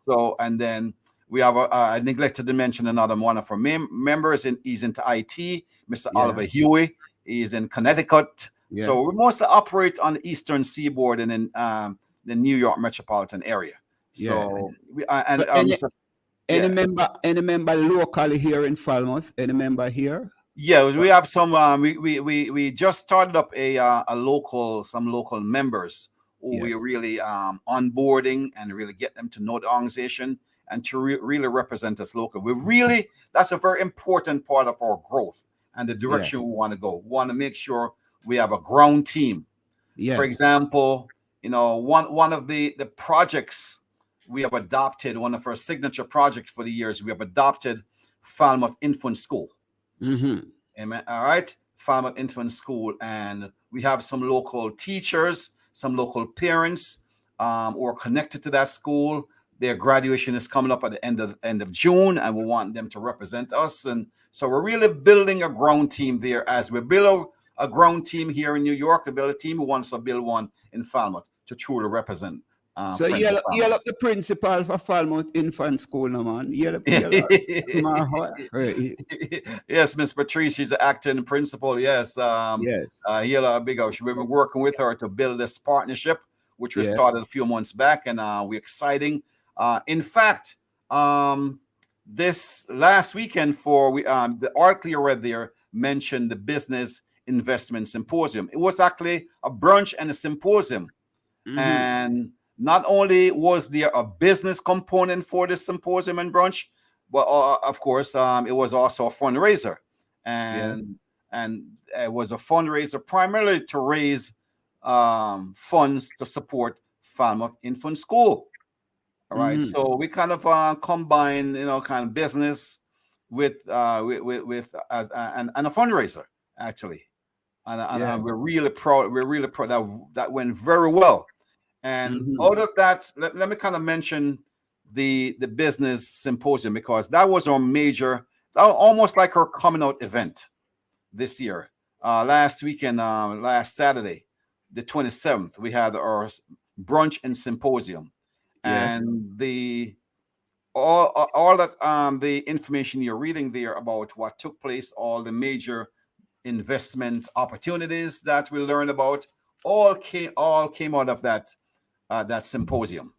So and then we have I neglected to mention another one of our members, and he's into IT. Mr. Oliver Huey. He's in Connecticut. Yeah. So we mostly operate on the Eastern Seaboard and in the New York metropolitan area. So any member locally here in Falmouth? Any member here? Yeah, we have some. We just started up some local members who we really onboarding and really get them to know the organization and to really represent us locally. That's a very important part of our growth and the direction we want to go. We want to make sure we have a ground team. Yes. For example, you know, one of the projects we have adopted, one of our signature projects for the years, we have adopted Falmouth Infant School. Amen. All right, Falmouth Infant School, and we have some local teachers, some local parents who are connected to that school. Their graduation is coming up at the end of June, and we want them to represent us. And so we're really building a ground team there as we build a ground team here in New York. We build a team who wants to build one in Falmouth to truly represent. So you're up the principal for Falmouth Infant School, no man. Yes, Miss Patrice, she's the acting principal. Yes. You're a big up. We've been working with her to build this partnership, which we started a few months back, and we're exciting. In fact, this last weekend the article you read there mentioned the Business Investment Symposium. It was actually a brunch and a symposium. And not only was there a business component for this symposium and brunch, but of course, it was also a fundraiser. And it was a fundraiser primarily to raise funds to support Falmouth Infant School. All right. So we kind of combine, you know, kind of business with and a fundraiser, actually. And we're really proud. We're really proud that went very well. And out of that, let me kind of mention the business symposium, because that was our major, almost like our coming out event this year. Last weekend, last Saturday, the 27th, we had our brunch and symposium. And all that the information you're reading there about what took place, all the major investment opportunities that we learned about, all came out of that symposium.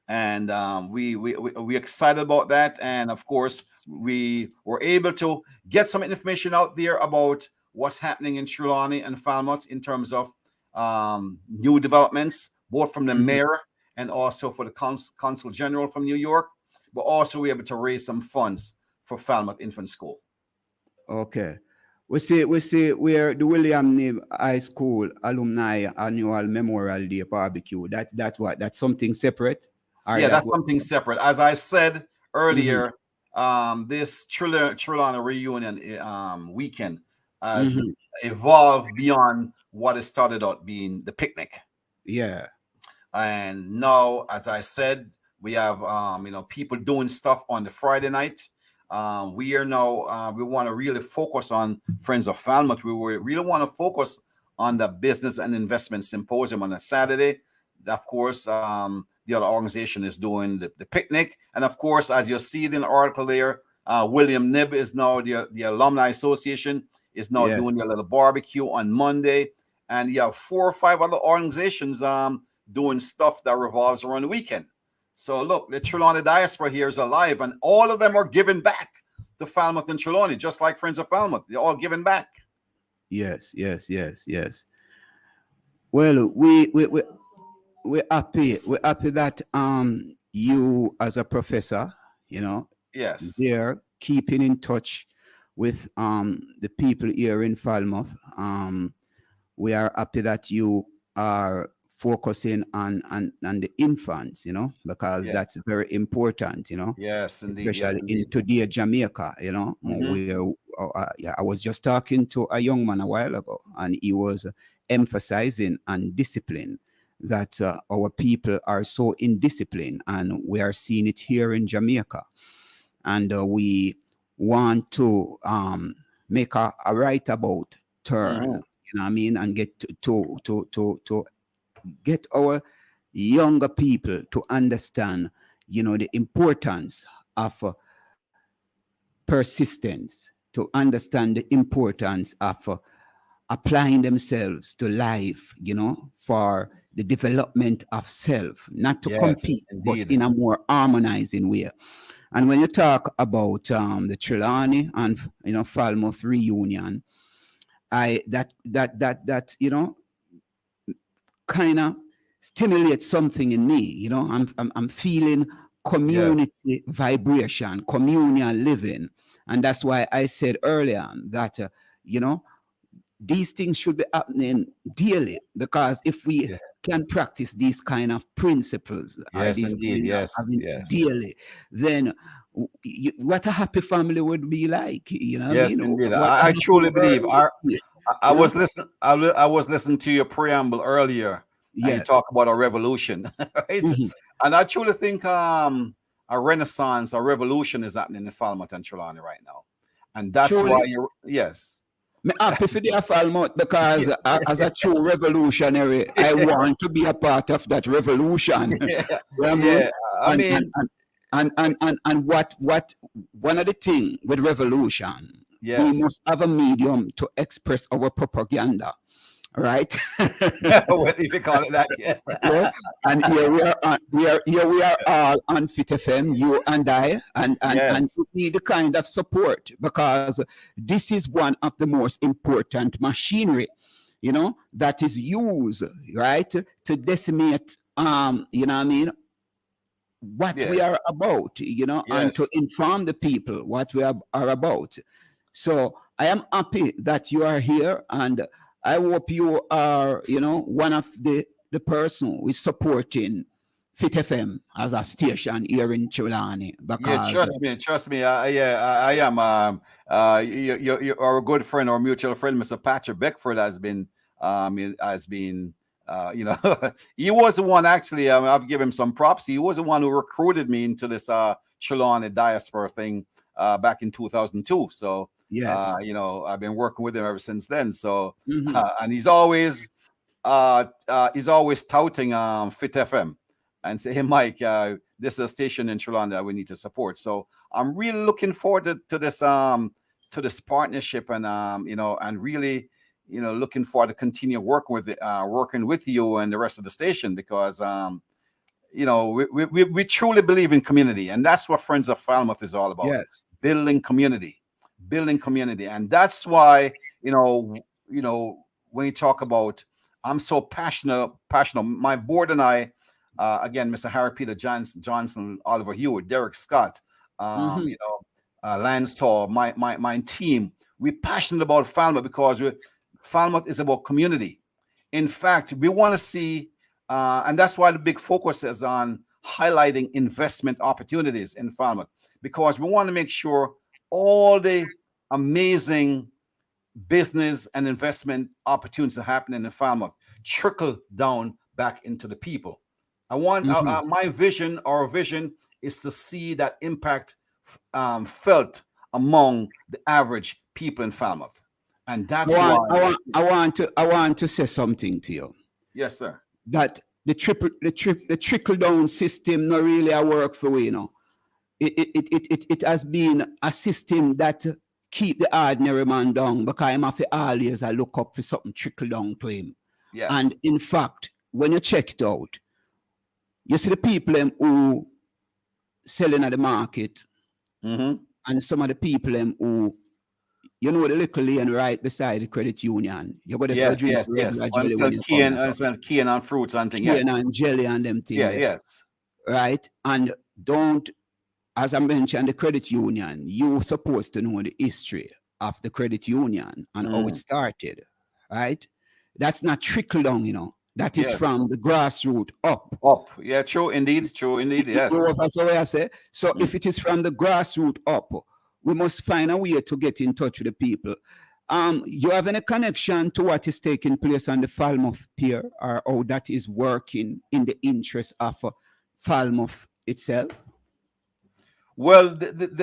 And we're excited about that. And of course, we were able to get some information out there about what's happening in Trelawney and Falmouth in terms of new developments, both from the mayor and also for the consul general from New York. But also we're able to raise some funds for Falmouth Infant School. Okay. We see where the William Neve High School Alumni Annual Memorial Day barbecue. That's something separate? That's something separate. As I said earlier, this Trelawney reunion weekend has evolved beyond what it started out being the picnic. Yeah. And now, as I said, we have people doing stuff on the Friday night. We are now, we want to really focus on Friends of Falmouth. We really want to focus on the Business and Investment Symposium on a Saturday. Of course, the other organization is doing the picnic. And of course, as you see in the article there, William Nib is now, the Alumni Association is now Yes. doing their little barbecue on Monday. And you have 4 or 5 other organizations doing stuff that revolves around the weekend. So look, the Trelawney diaspora here is alive, and all of them are giving back to Falmouth and Trelawney, just like Friends of Falmouth. They're all giving back. Yes. Well, we're happy. We're happy that you as a professor, you know, Yes. they're keeping in touch with the people here in Falmouth. We are happy that you are focusing on the infants, you know, because Yeah. that's very important, you know, Yes, indeed. Yes, especially in indeed. today Jamaica, you know. Mhm. Yeah, I was just talking to a young man a while ago, and he was emphasizing on discipline, that our people are so indisciplined, and we are seeing it here in Jamaica. And we want to make a right about turn, Mhm. you know what I mean, and get to get our younger people to understand, you know, the importance of persistence, to understand the importance of applying themselves to life, you know, for the development of self, not to Yes, compete, but indeed. in a more harmonizing way. And when you talk about the Trelawney and, you know, Falmouth reunion, that you know, kind of stimulates something in me. You know, I'm feeling community vibration, communal living, and that's why I said earlier that you know, these things should be happening daily, because if we Yeah. can practice these kind of principles or Yes, these indeed. kind of Yes, having yes. daily, then what a happy family would be like. You know what I Yes, mean? indeed. What a I happy truly believe. world would be, I you know? was listening. I was listening to your preamble earlier, and you Yes. talk about a revolution, right? Mhm. And I truly think a renaissance, a revolution is happening in Falmouth and Trelawney right now, and that's Truly. why you. Yes. Me happy for the Falmouth, because as a true revolutionary, I want to be a part of that revolution. Yeah. You know what I mean? Yeah. I mean. And what one of the things with revolution, we Yes. must have a medium to express our propaganda, right? What if you call it that? Yes. Yeah. And here we are all on Fit FM, you and I, and Yes. we need the kind of support, because this is one of the most important machinery, you know, that is used, right, to decimate you know what I mean, what we Yeah. are about, you know, and to Yes. inform the people what we are about. So I am happy that you are here, and I hope you are, you know, one of the person who is supporting Fit FM as a station here in Trelawney, Yeah, because trust me. I am. Our good friend, our mutual friend, Mr. Patrick Beckford, has been, you know, he was the one actually. I'll give him some props. He was the one who recruited me into this Trelawney diaspora thing back in 2002. So, yes. you know, I've been working with him ever since then. So, Mhm. and he's always touting Fit FM and say, hey, Mike, this is a station in Trelawney that we need to support. So I'm really looking forward to this partnership, and you know, and really, you know, looking forward to continue working with you and the rest of the station, because you know, we truly believe in community, and that's what Friends of Falmouth is all about. Yes. Building community, and that's why, you know, when you talk about, I'm so passionate. My board and I, again, Mr. Harry Peter Johnson, Oliver Hewitt, Derek Scott, Mhm. you know, Lance Tall, my team, we're passionate about Falmouth, because Falmouth is about community. In fact, we want to see, and that's why the big focus is on highlighting investment opportunities in Falmouth, because we want to make sure all the amazing business and investment opportunities happening in Falmouth trickle down back into the people. I want Mhm. my vision, our vision, is to see that impact felt among the average people in Falmouth, and that's why. I want to say something to you. Yes, sir. That the trickle down system not really a work for we, you know. It has been a system that keep the ordinary man down, because I'm have to always I look up for something trickle down to him. Yes. And in fact, when you check it out, you see the people who selling at the market, Mm-hmm. and some of the people who, you know, the little lane right beside the credit union. You got to Yes. Key and fruits and things. Key and jelly and them things. Yeah. Yes. Right. And don't, as I mentioned, the credit union, you're supposed to know the history of the credit union and how it started. Right. That's not trickle down, you know. That is from the grassroots up. Up. Yeah, true indeed. Yes. That's what I say. So if it is from the grassroots up, we must find a way to get in touch with the people. You have any connection to what is taking place on the Falmouth Pier, or how that is working in the interest of Falmouth itself? Well,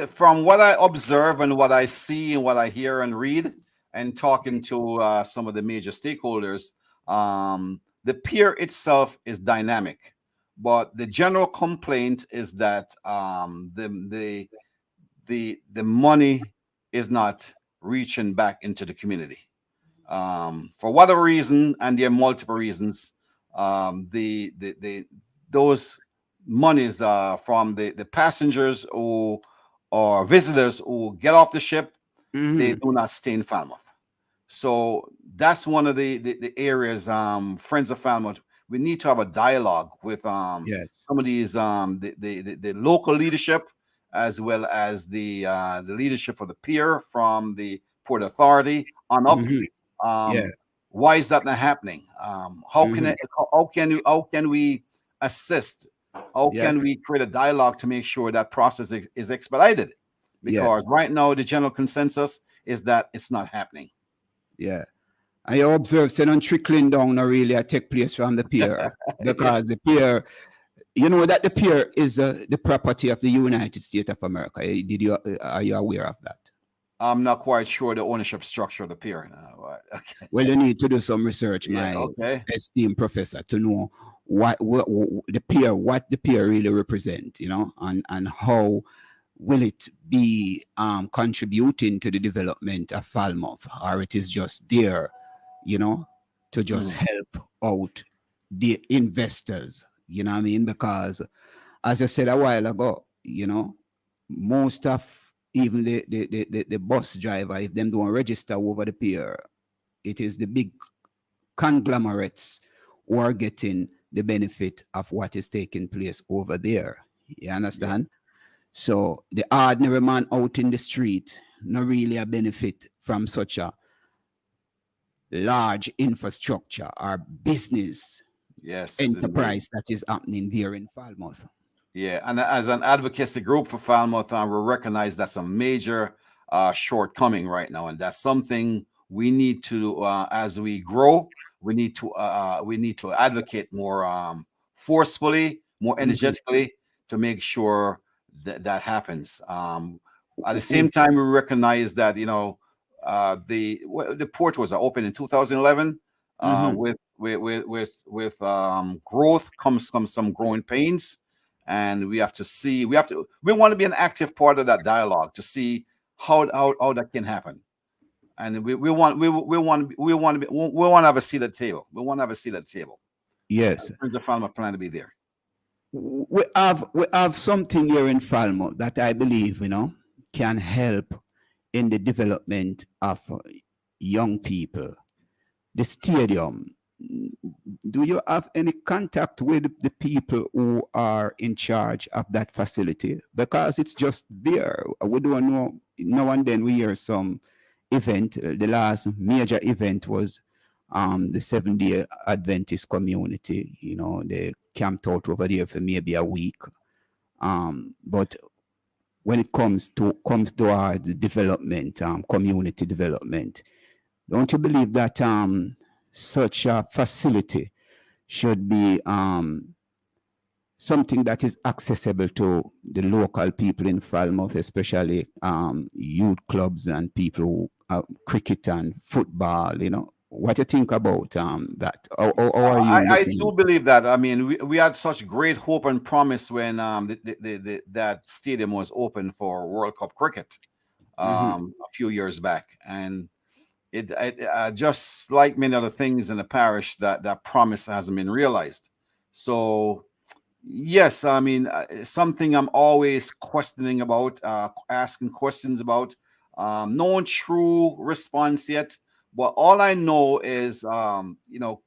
from what I observe and what I see and what I hear and read, and talking to some of the major stakeholders, the pier itself is dynamic, but the general complaint is that the money is not reaching back into the community for whatever reason, and there are multiple reasons. Those monies from the passengers or visitors who get off the ship, they do not stay in Falmouth. So that's one of the areas, Friends of Falmouth, we need to have a dialogue with some of these the local leadership, as well as the leadership of the pier from the Port Authority on up. Why is that not happening? How can we assist? How can we create a dialogue to make sure that process is expedited? Because right now the general consensus is that it's not happening. Yeah. I observe saying trickling down not really take place from the pier, because the pier, you know that the pier is the property of the United States of America. Are you aware of that? I'm not quite sure the ownership structure of the pier. Okay. Well, you need to do some research, my esteemed professor, to know what the pier really represents, you know, and how will it be contributing to the development of Falmouth, or it is just there, you know, to just help out the investors, you know what I mean? Because as I said a while ago, you know, most of even the bus driver, if them don't register over the pier, it is the big conglomerates who are getting the benefit of what is taking place over there. You understand? So the ordinary man out in the street not really a benefit from such a large infrastructure or business enterprise that is happening there in Falmouth. Yeah, and as an advocacy group for Falmouth, we recognize that's a major shortcoming right now, and that's something we need to, as we grow, we need to advocate more forcefully, more energetically, to make sure that happens. At the same time, we recognize that, you know, the port was open in 2011. With growth comes some growing pains, and we want to be an active part of that dialogue to see how that can happen. And we want to have a seat at the table. We want to have a seat at the table. Yes. The Falmouth plan to be there. We have something here in Falmouth that I believe, you know, can help in the development of young people. The stadium. Do you have any contact with the people who are in charge of that facility? Because it's just there. We don't know. Now and then we hear some event. The last major event was the Seventh-day Adventist community. You know, they camped out over there for maybe a week. But when it comes to our development, community development, don't you believe that such a facility should be something that is accessible to the local people in Falmouth, especially youth clubs and people who cricket and football. What do you think about that? How are you I looking? do believe that. I mean, we had such great hope and promise when that stadium was open for World Cup cricket a few years back, and it just like many other things in the parish, that promise hasn't been realized. So yes, I mean, something I'm always questioning about, asking questions about. No true response yet, but all I know is,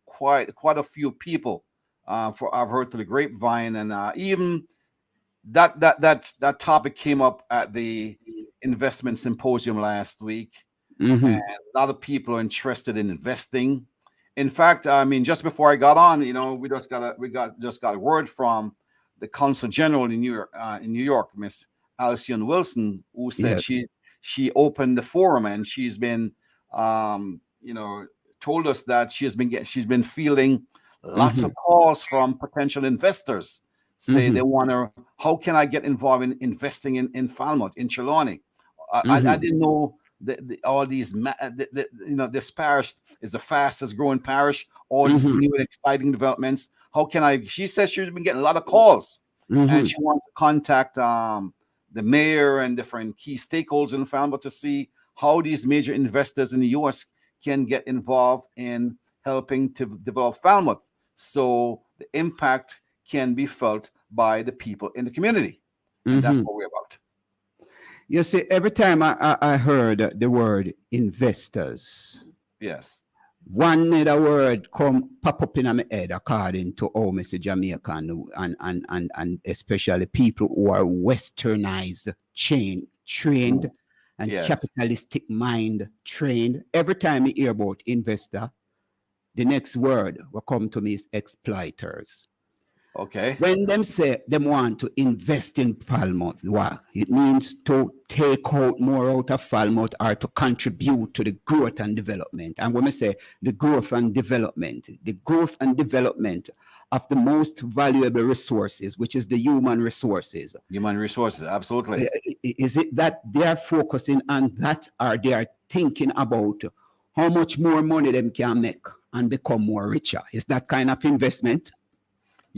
quite a few people, I've heard through the grapevine, and even that topic came up at the investment symposium last week, and a lot of people are interested in investing. In fact, I mean, just before I got on, we just got a word from the Consul General in New York, Miss Alison Wilson, who said she opened the forum, and she's been, told us that she's been feeling lots of calls from potential investors. Say they want to, how can I get involved in investing in Falmouth, in Trelawney? I didn't know all these, this parish is the fastest growing parish. All these new and exciting developments. How can I? She says she's been getting a lot of calls, and she wants to contact the mayor and different key stakeholders in Falmouth to see how these major investors in the U.S. can get involved in helping to develop Falmouth, so the impact can be felt by the people in the community. And that's what we're about. You see, every time I heard the word investors, yes, one other word pop up in my head, according to Mr. Jamaican and especially people who are westernized, trained and capitalistic mind trained. Every time you hear about investor, the next word will come to me is exploiters. Okay. When them say them want to invest in Falmouth, what it means to take out more out of Falmouth or to contribute to the growth and development. And when we say the growth and development of the most valuable resources, which is the human resources. Human resources, absolutely. Is it that they are focusing on that, or they are thinking about how much more money them can make and become more richer? Is that kind of investment?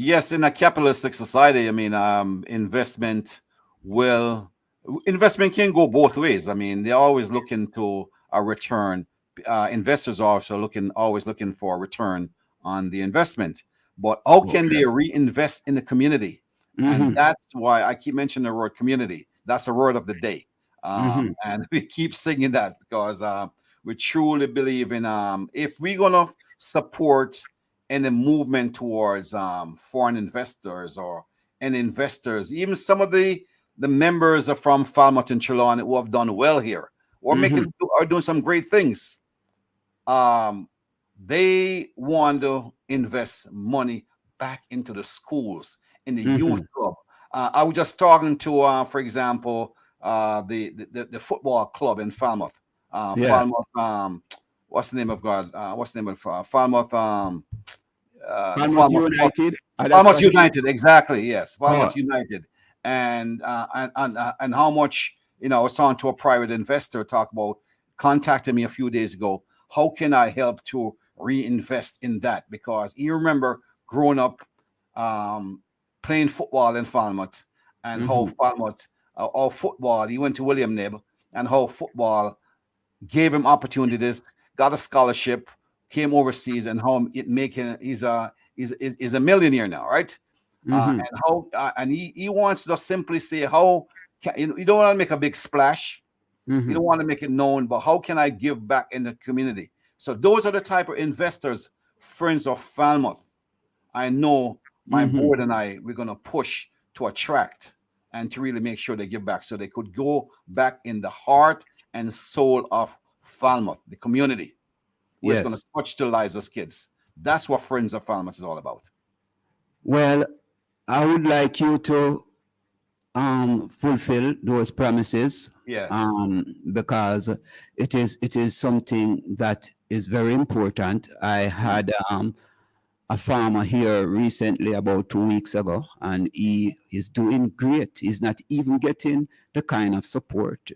Yes, in a capitalistic society, I mean, investment can go both ways. I mean, they're always looking to a return. Investors are also always looking for a return on the investment. But how can they reinvest in the community? And that's why I keep mentioning the word community. That's the word of the day. And we keep singing that because we truly believe in, if we're going to support any movement towards foreign investors or any investors, even some of the members are from Falmouth and Trelawney who have done well here or are doing some great things. They want to invest money back into the schools, in the youth club. I was just talking to, for example, the football club in Falmouth. Falmouth, what's the name of God? What's the name of Falmouth? Falmouth United. Falmouth United, exactly. Yes, Falmouth United, and how much, I was talking to a private investor, contacted me a few days ago. How can I help to reinvest in that? Because you remember growing up playing football in Falmouth, and how Falmouth, how football. He went to William Knibb, and how football gave him opportunities, got a scholarship, came overseas, and how he's a millionaire now, right? And how and he wants to simply say, how can, you don't want to make a big splash, you don't want to make it known, but how can I give back in the community? So those are the type of investors, friends of Falmouth. I know my board and we're going to push to attract and to really make sure they give back, so they could go back in the heart and soul of Falmouth, the community. It's going to touch the lives of kids. That's what Friends of Falmouth is all about. Well, I would like you to fulfill those promises. Yes. Because it is something that is very important. I had a farmer here recently about 2 weeks ago, and he is doing great. He's not even getting the kind of support,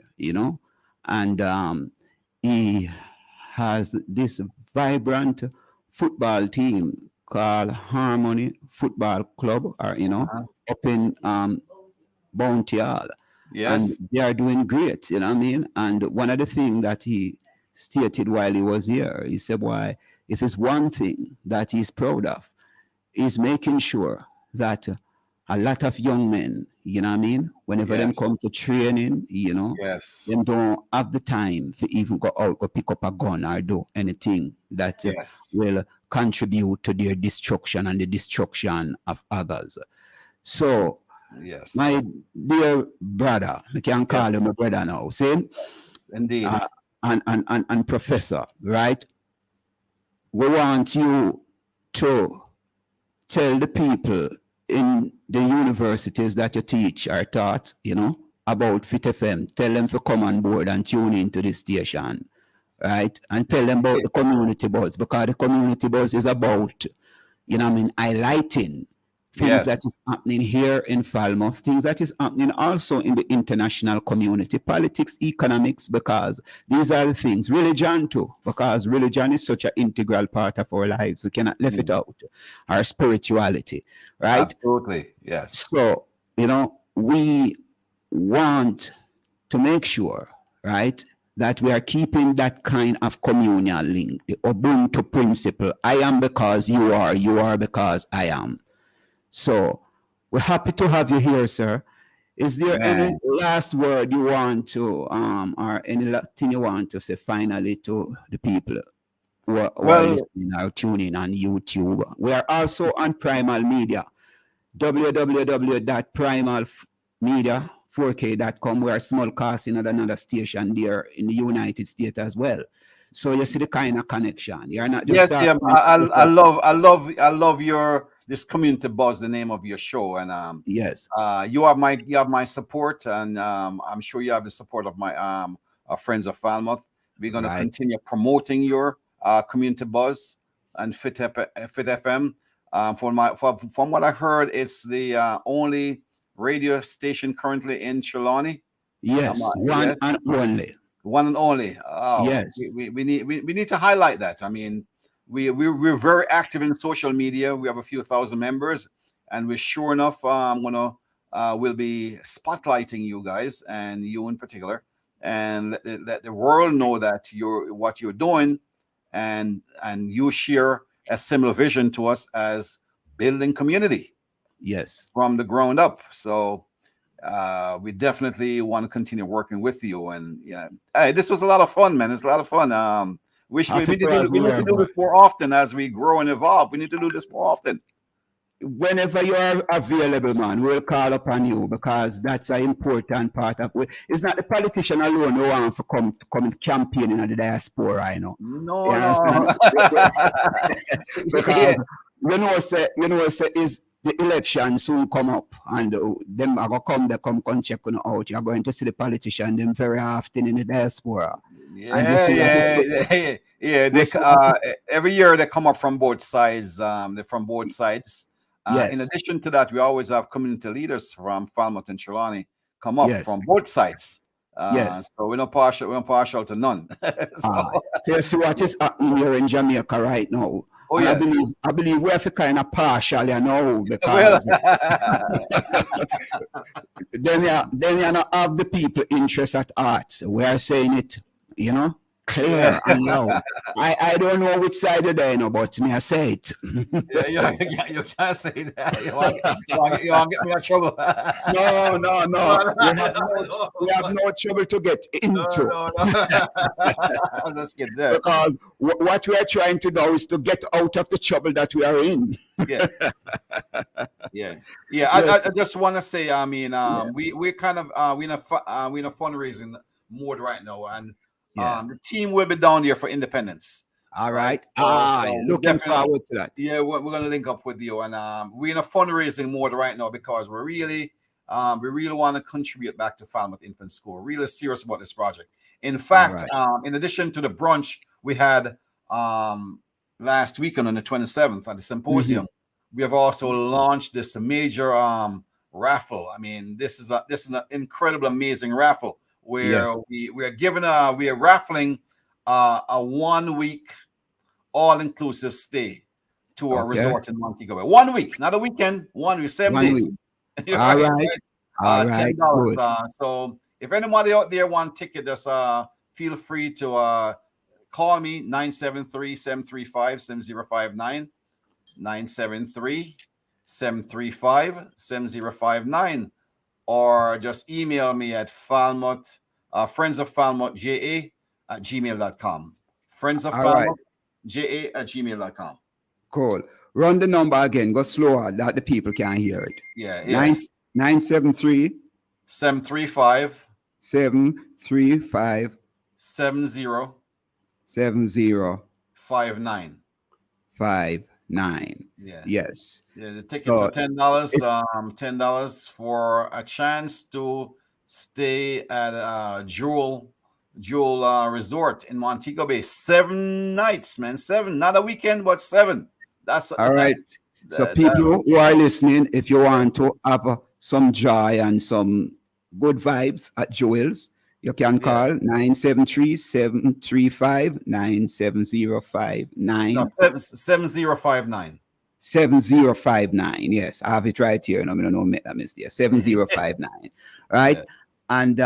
and he has this vibrant football team called Harmony Football Club, or up in Bounty Hall. And Yes. they are doing great, you know what I mean? And one of the things that he stated while he was here, he said, why, if it's one thing that he's proud of, is making sure that a lot of young men, you know what I mean, whenever them Yes. come to training, Yes. them don't have the time to even go out or pick up a gun or do anything that Yes. will contribute to their destruction and the destruction of others. So, Yes. my dear brother, I can call Yes. him a brother now, see? Indeed. And professor, right? We want you to tell the people in the universities that you teach or taught, about Fit FM. Tell them to come on board and tune into this station, right? And tell them about the community buzz, because the community buzz is about, highlighting things Yes. that is happening here in Falmouth, things that is happening also in the international community, politics, economics, because these are the things, religion too, because religion is such an integral part of our lives. We cannot leave it out. Our spirituality, right? Absolutely. Yes. So, we want to make sure, right, that we are keeping that kind of communal link, the Ubuntu principle. I am because you are because I am. So we're happy to have you here, sir. Is there any last word you want to, or any thing you want to say finally to the people who are listening or tuning on YouTube? We are also on Primal Media, www.primalmedia4k.com. We are simulcasting at another station there in the United States as well. So you see the kind of connection. You're not just Yes, yeah. I love your this community buzz, the name of your show, and yes, you have my support, and I'm sure you have the support of my our friends of Falmouth. We're going to continue promoting your community buzz and Fit FM. From what I heard, it's the only radio station currently in Trelawney. Yes, one and only. One and only. Oh, yes, we need to highlight that. I mean, we're very active in social media. We have a few thousand members, and we're sure enough we'll be spotlighting you guys, and you in particular, and let the world know that what you're doing, and you share a similar vision to us as building community. Yes, from the ground up. So we definitely want to continue working with you. And hey, this was a lot of fun, man. It's a lot of fun. We need to do this more often as we grow and evolve. We need to do this more often. Whenever you are available, man, we'll call upon you, because that's an important part of it. It's not the politician alone who want to come campaigning in the diaspora, No. Because say is the election soon come up, and them are gonna come check on out. You're going to see the politician them very often in the diaspora. Every year they come up from both sides. They're from both sides. Yes. In addition to that, we always have community leaders from Falmouth and Trelawney come up from both sides. Yes. So we're not partial to none. So you see what is happening here in Jamaica right now. Oh, yes. I believe we have to kind of partial, because then you not have the people interest at heart. We are saying it, clear and loud. I don't know which side you're there, but me I say it. You can't say that. You want to get me in trouble. No. We have no trouble to get into. No. Let's get there. Because what we are trying to do is to get out of the trouble that we are in. Yeah. I just want to say, I mean, we kind of we in a fundraising mode right now, and the team will be down there for Independence. All right. So Looking forward to that. Yeah, we're going to link up with you, and we're in a fundraising mode right now, because we really want to contribute back to Falmouth Infant School. We're really serious about this project. In fact, in addition to the brunch, we had last weekend on the 27th at the symposium. We have also launched this major raffle. I mean, this is an incredible, amazing raffle where we are raffling a 1 week all-inclusive stay to a resort in Montego Bay. 1 week, not a weekend. 1 week, 7 days. All right. All right. $10. So if anybody out there want ticket, just feel free to call me 973-735-7059. 973-735-7059, or just email me at Falmouth, friendsoffalmouthja@gmail.com. friendsoffalmouthja@gmail.com. Cool. Run the number again. Go slower that the people can hear it. Yeah. 973 735 735 7059. 59. Yeah. Yes. Yeah, the tickets are $10. $10 for a chance to stay at Jewel Resort in Montego Bay. 7 nights, man. 7, not a weekend, but 7. That's all right. So people who are listening, if you want to have some joy and some good vibes at Jewel's, you can call 973-735-9059. No, 7059. 7059. Yes, I have it right here. No, I don't make that mistake. 7059. Right. Yeah. And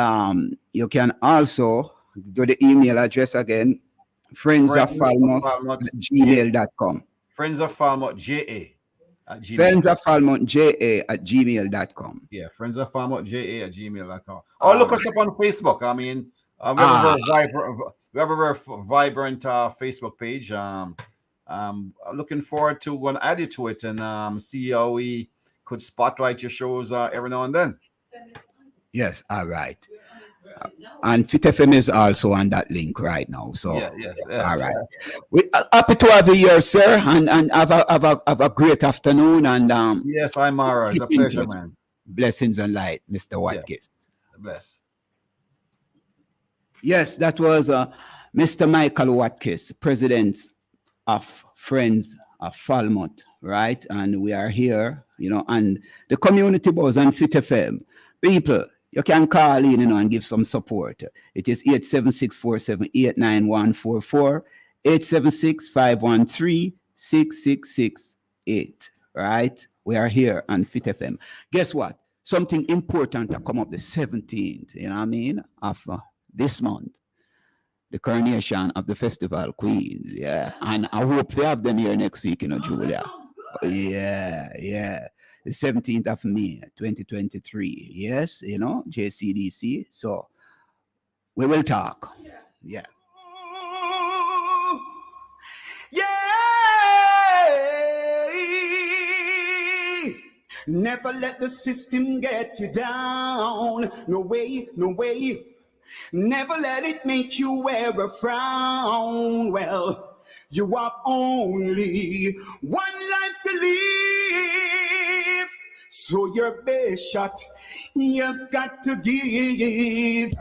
you can also do the email address again, friendsoffalmouth@gmail.com. friendsoffalmouthja@gmail.com. friendsoffalmouthja@gmail.com. Yeah, friendsoffalmouthja@gmail.com. Or look us up on Facebook. I mean, we have a very vibrant Facebook page. Looking forward to going to add you to it and see how we could spotlight your shows every now and then. Yes, all right. And Fit FM is also on that link right now. So, yes. All right. We happy to have you here, sir, and have a great afternoon. And yes, I'm Mara. It's a pleasure, man. Blessings and light, Mr. Watkins. Yeah. Bless. Yes, that was Mr. Michael Watkins, president of Friends of Falmouth, right? And we are here, and the community buzz on Fit FM. People, you can call in, and give some support. It is 876-478-9144, 876-513-6668, right? We are here on Fit FM. Guess what? Something important to come up the 17th, of this month. The coronation of the Festival Queens, yeah. And I hope they have them here next week, Julia. Yeah. The 17th of May, 2023. Yes, JCDC. So we will talk. Yeah. Never let the system get you down. No way. Never let it make you wear a frown. Well, you have only one life to live, so your best shot you've got to give.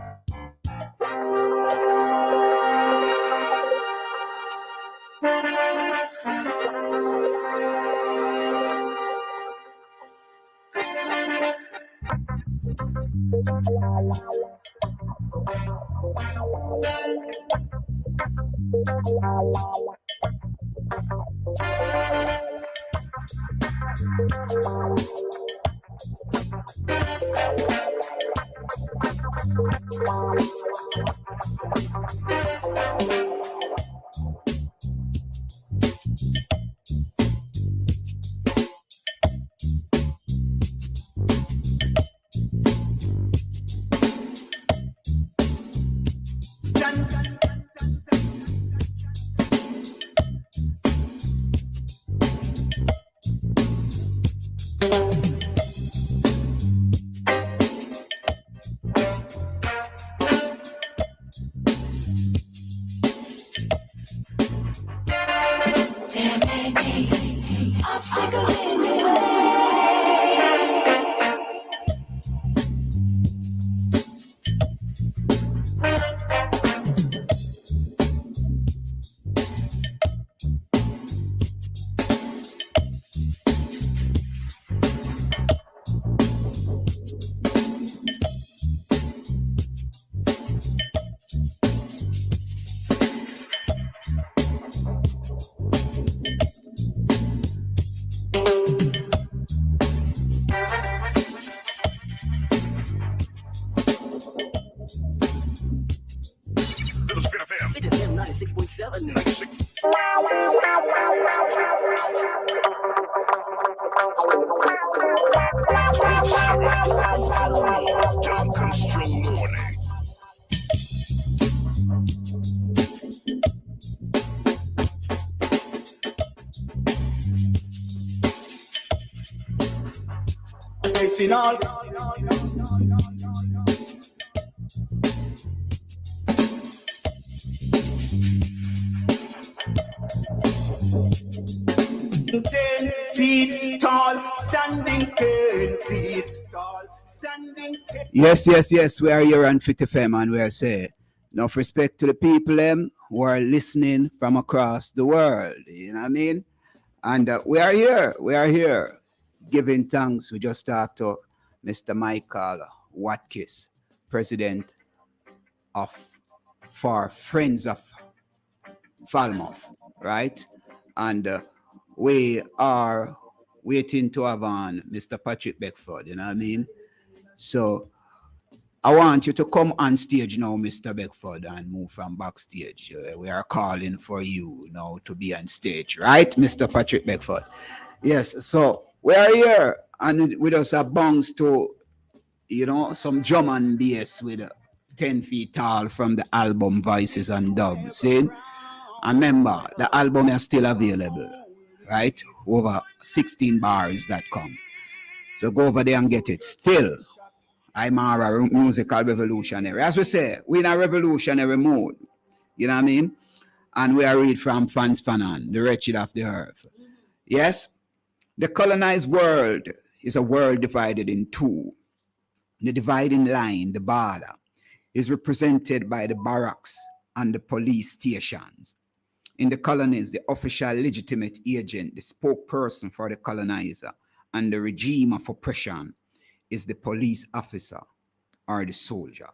Facing all. Ten feet tall, standing 10 feet tall, standing 10. Yes. We are here on Fit FM, and we are saying enough respect to the people who are listening from across the world. You know what I mean? And we are here giving thanks. We just talked to Mr. Michael Watkins, president for Friends of Falmouth, right? And we are waiting to have on Mr. Patrick Beckford, you know what I mean? So I want you to come on stage now, Mr. Beckford, and move from backstage. We are calling for you now to be on stage, right, Mr. Patrick Beckford? Yes, so we are here, and we just have bounce to, some drum and bass with 10 feet tall from the album Voices and Dubs. See? And remember, the album is still available, right? Over 16bars.com. So go over there and get it. Still, I'm a musical revolutionary. As we say, we're in a revolutionary mode. You know what I mean? And we are read from Frantz Fanon, The Wretched of the Earth. Yes? The colonized world is a world divided in two. The dividing line, the border, is represented by the barracks and the police stations. In the colonies, the official legitimate agent, the spokesperson for the colonizer, and the regime of oppression is the police officer or the soldier.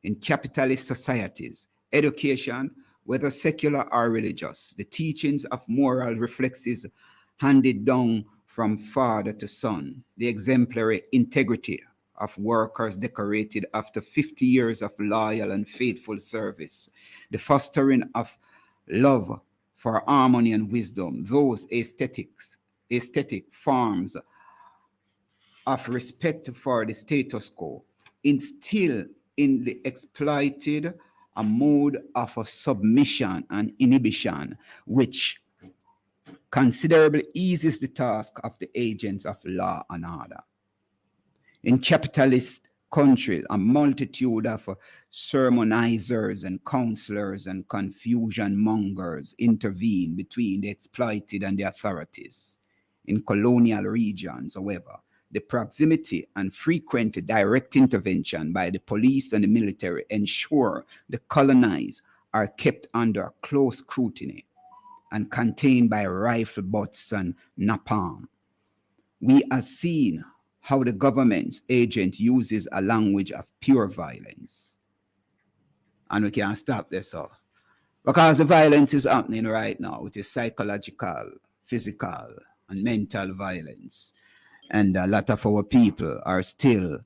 In capitalist societies, education, whether secular or religious, the teachings of moral reflexes handed down from father to son, the exemplary integrity of workers decorated after 50 years of loyal and faithful service, the fostering of love for harmony and wisdom, those aesthetic forms of respect for the status quo, instill in the exploited a mode of a submission and inhibition, which considerably eases the task of the agents of law and order. In capitalist countries, a multitude of sermonizers and counselors and confusion mongers intervene between the exploited and the authorities. In colonial regions, however, the proximity and frequent direct intervention by the police and the military ensure the colonized are kept under close scrutiny and contained by rifle butts and napalm. We have seen how the government's agent uses a language of pure violence. And we can't stop this all. Because the violence is happening right now. It is psychological, physical, and mental violence. And a lot of our people are still,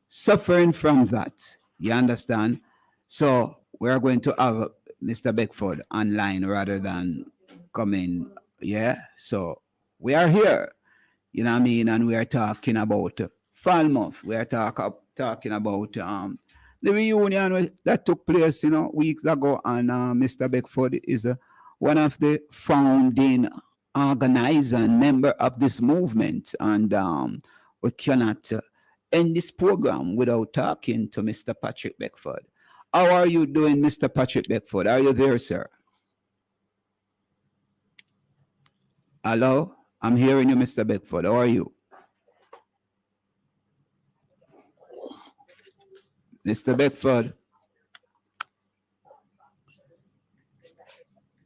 suffering from that. You understand? So we're going to have Mr. Beckford online rather than coming. Yeah. So we are here. You know what I mean? And we are talking about Falmouth. We are talking about the reunion that took place, weeks ago. And Mr. Beckford is one of the founding organizer and member of this movement. And we cannot end this program without talking to Mr. Patrick Beckford. How are you doing, Mr. Patrick Beckford? Are you there, sir? Hello? I'm hearing you, Mr. Beckford. How are you? Mr. Beckford?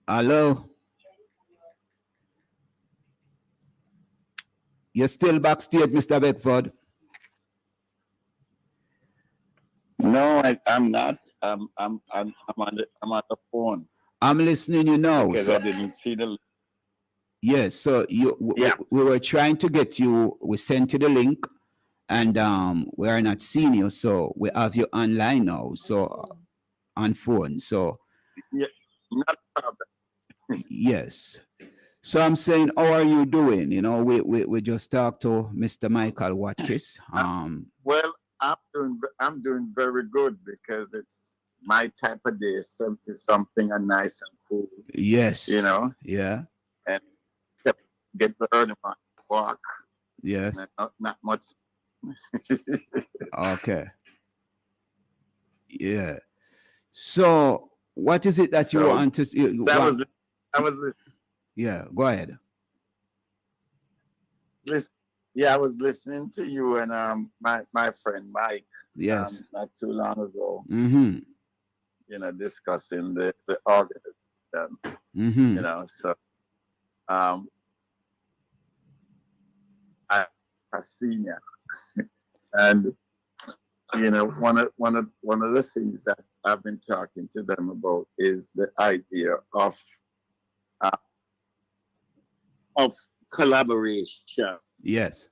Hello? You're still backstage, Mr. Beckford? No, I'm not. I'm on the phone. I'm listening you now. Because I didn't see the. Yes, so we were trying to get you. We sent you the link, and we are not seeing you. So we have you online now. So on phone. So yeah, Not a problem. Yes. So I'm saying, how are you doing? You know, we just talked to Mr. Michael Watkins. Well, I'm doing very good because it's my type of day, 70 something and nice and cool. Yes. You know, Yeah. and get the early morning walk. Yes. And not much. Okay. Yeah. So what is it that you So, want to I was yeah, go ahead. I was listening to you and my friend Mike Yes. not too long ago, Mm-hmm. you know, discussing the organism, Mm-hmm. you know, so I'm a senior and you know one of the things that I've been talking to them about is the idea of collaboration. Yes.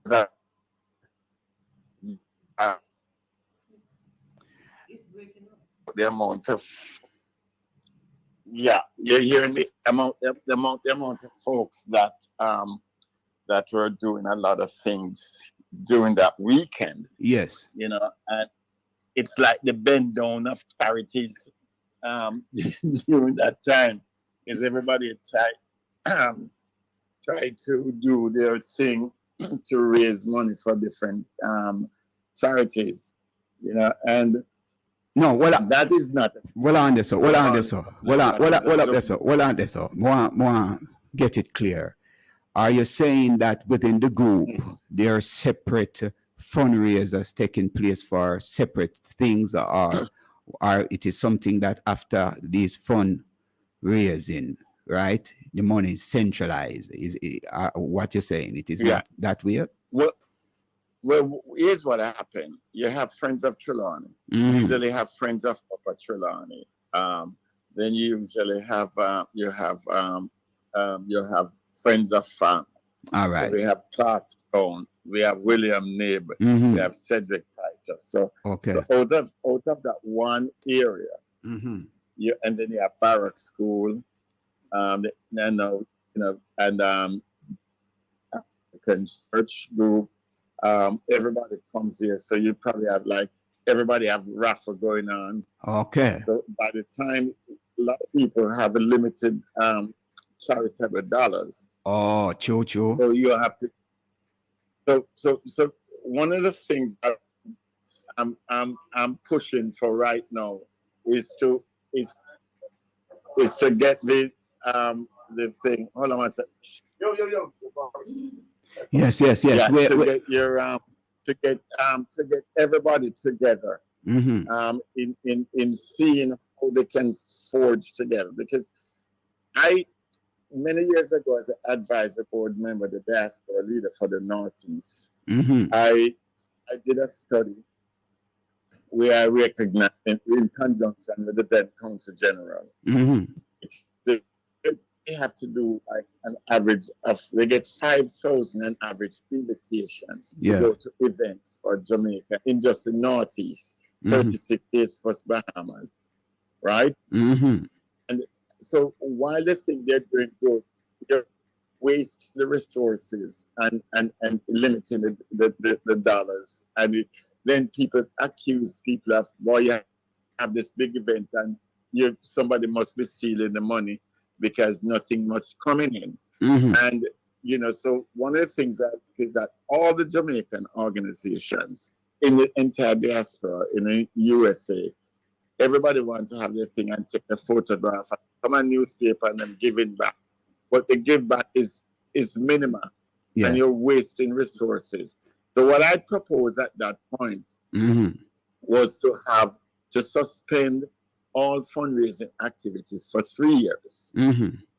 That, the amount of you hearing me? The amount of folks that were doing a lot of things during that weekend. Yes. You know, and it's like the bend down of charities during that time is everybody try to do their thing to raise money for different charities, you know, and no, well, that is not. Well on this, well on this, well up this, well on this. More get it clear. Are you saying that within the group there are separate fundraisers taking place for separate things, or it is something that after these fundraising, right, the money is centralized? Is what you're saying? It is not that weird. Well, here's what happened. You have Friends of Trelawney. You usually have Friends of Upper Trelawney. Then you usually have Friends of Farm. All right. So we have Clarkstone. We have William Knibb. We have Cedric Titus. So, okay. So out of that one area, and then you have Barrack School, and African Church Group. Everybody comes here, so you probably have everybody have raffle going on. Okay. So by the time a lot of people have a limited charitable dollars. Oh, true. So you have to. So one of the things that I'm pushing for right now is to get the thing. Hold on one second. Yo. Yes. Yeah, to get everybody together. In seeing how they can forge together, because many years ago as an advisory board member, the diaspora leader for the Northeast, I did a study where I recognized in conjunction with the then Council General. They have to do like an average of, they get 5,000 an average invitations to go to events for Jamaica in just the Northeast, 36 states plus Bahamas, right? And so while they think they're doing good, they're wasting the resources and limiting the dollars. And then people accuse people of, well, you have this big event and somebody must be stealing the money because nothing much coming in. And, so one of the things is that all the Jamaican organizations in the entire diaspora, in the USA, everybody wants to have their thing and take a photograph and come a newspaper and then giving back. But the give back is minimal and you're wasting resources. So what I proposed at that point was to suspend all fundraising activities for 3 years,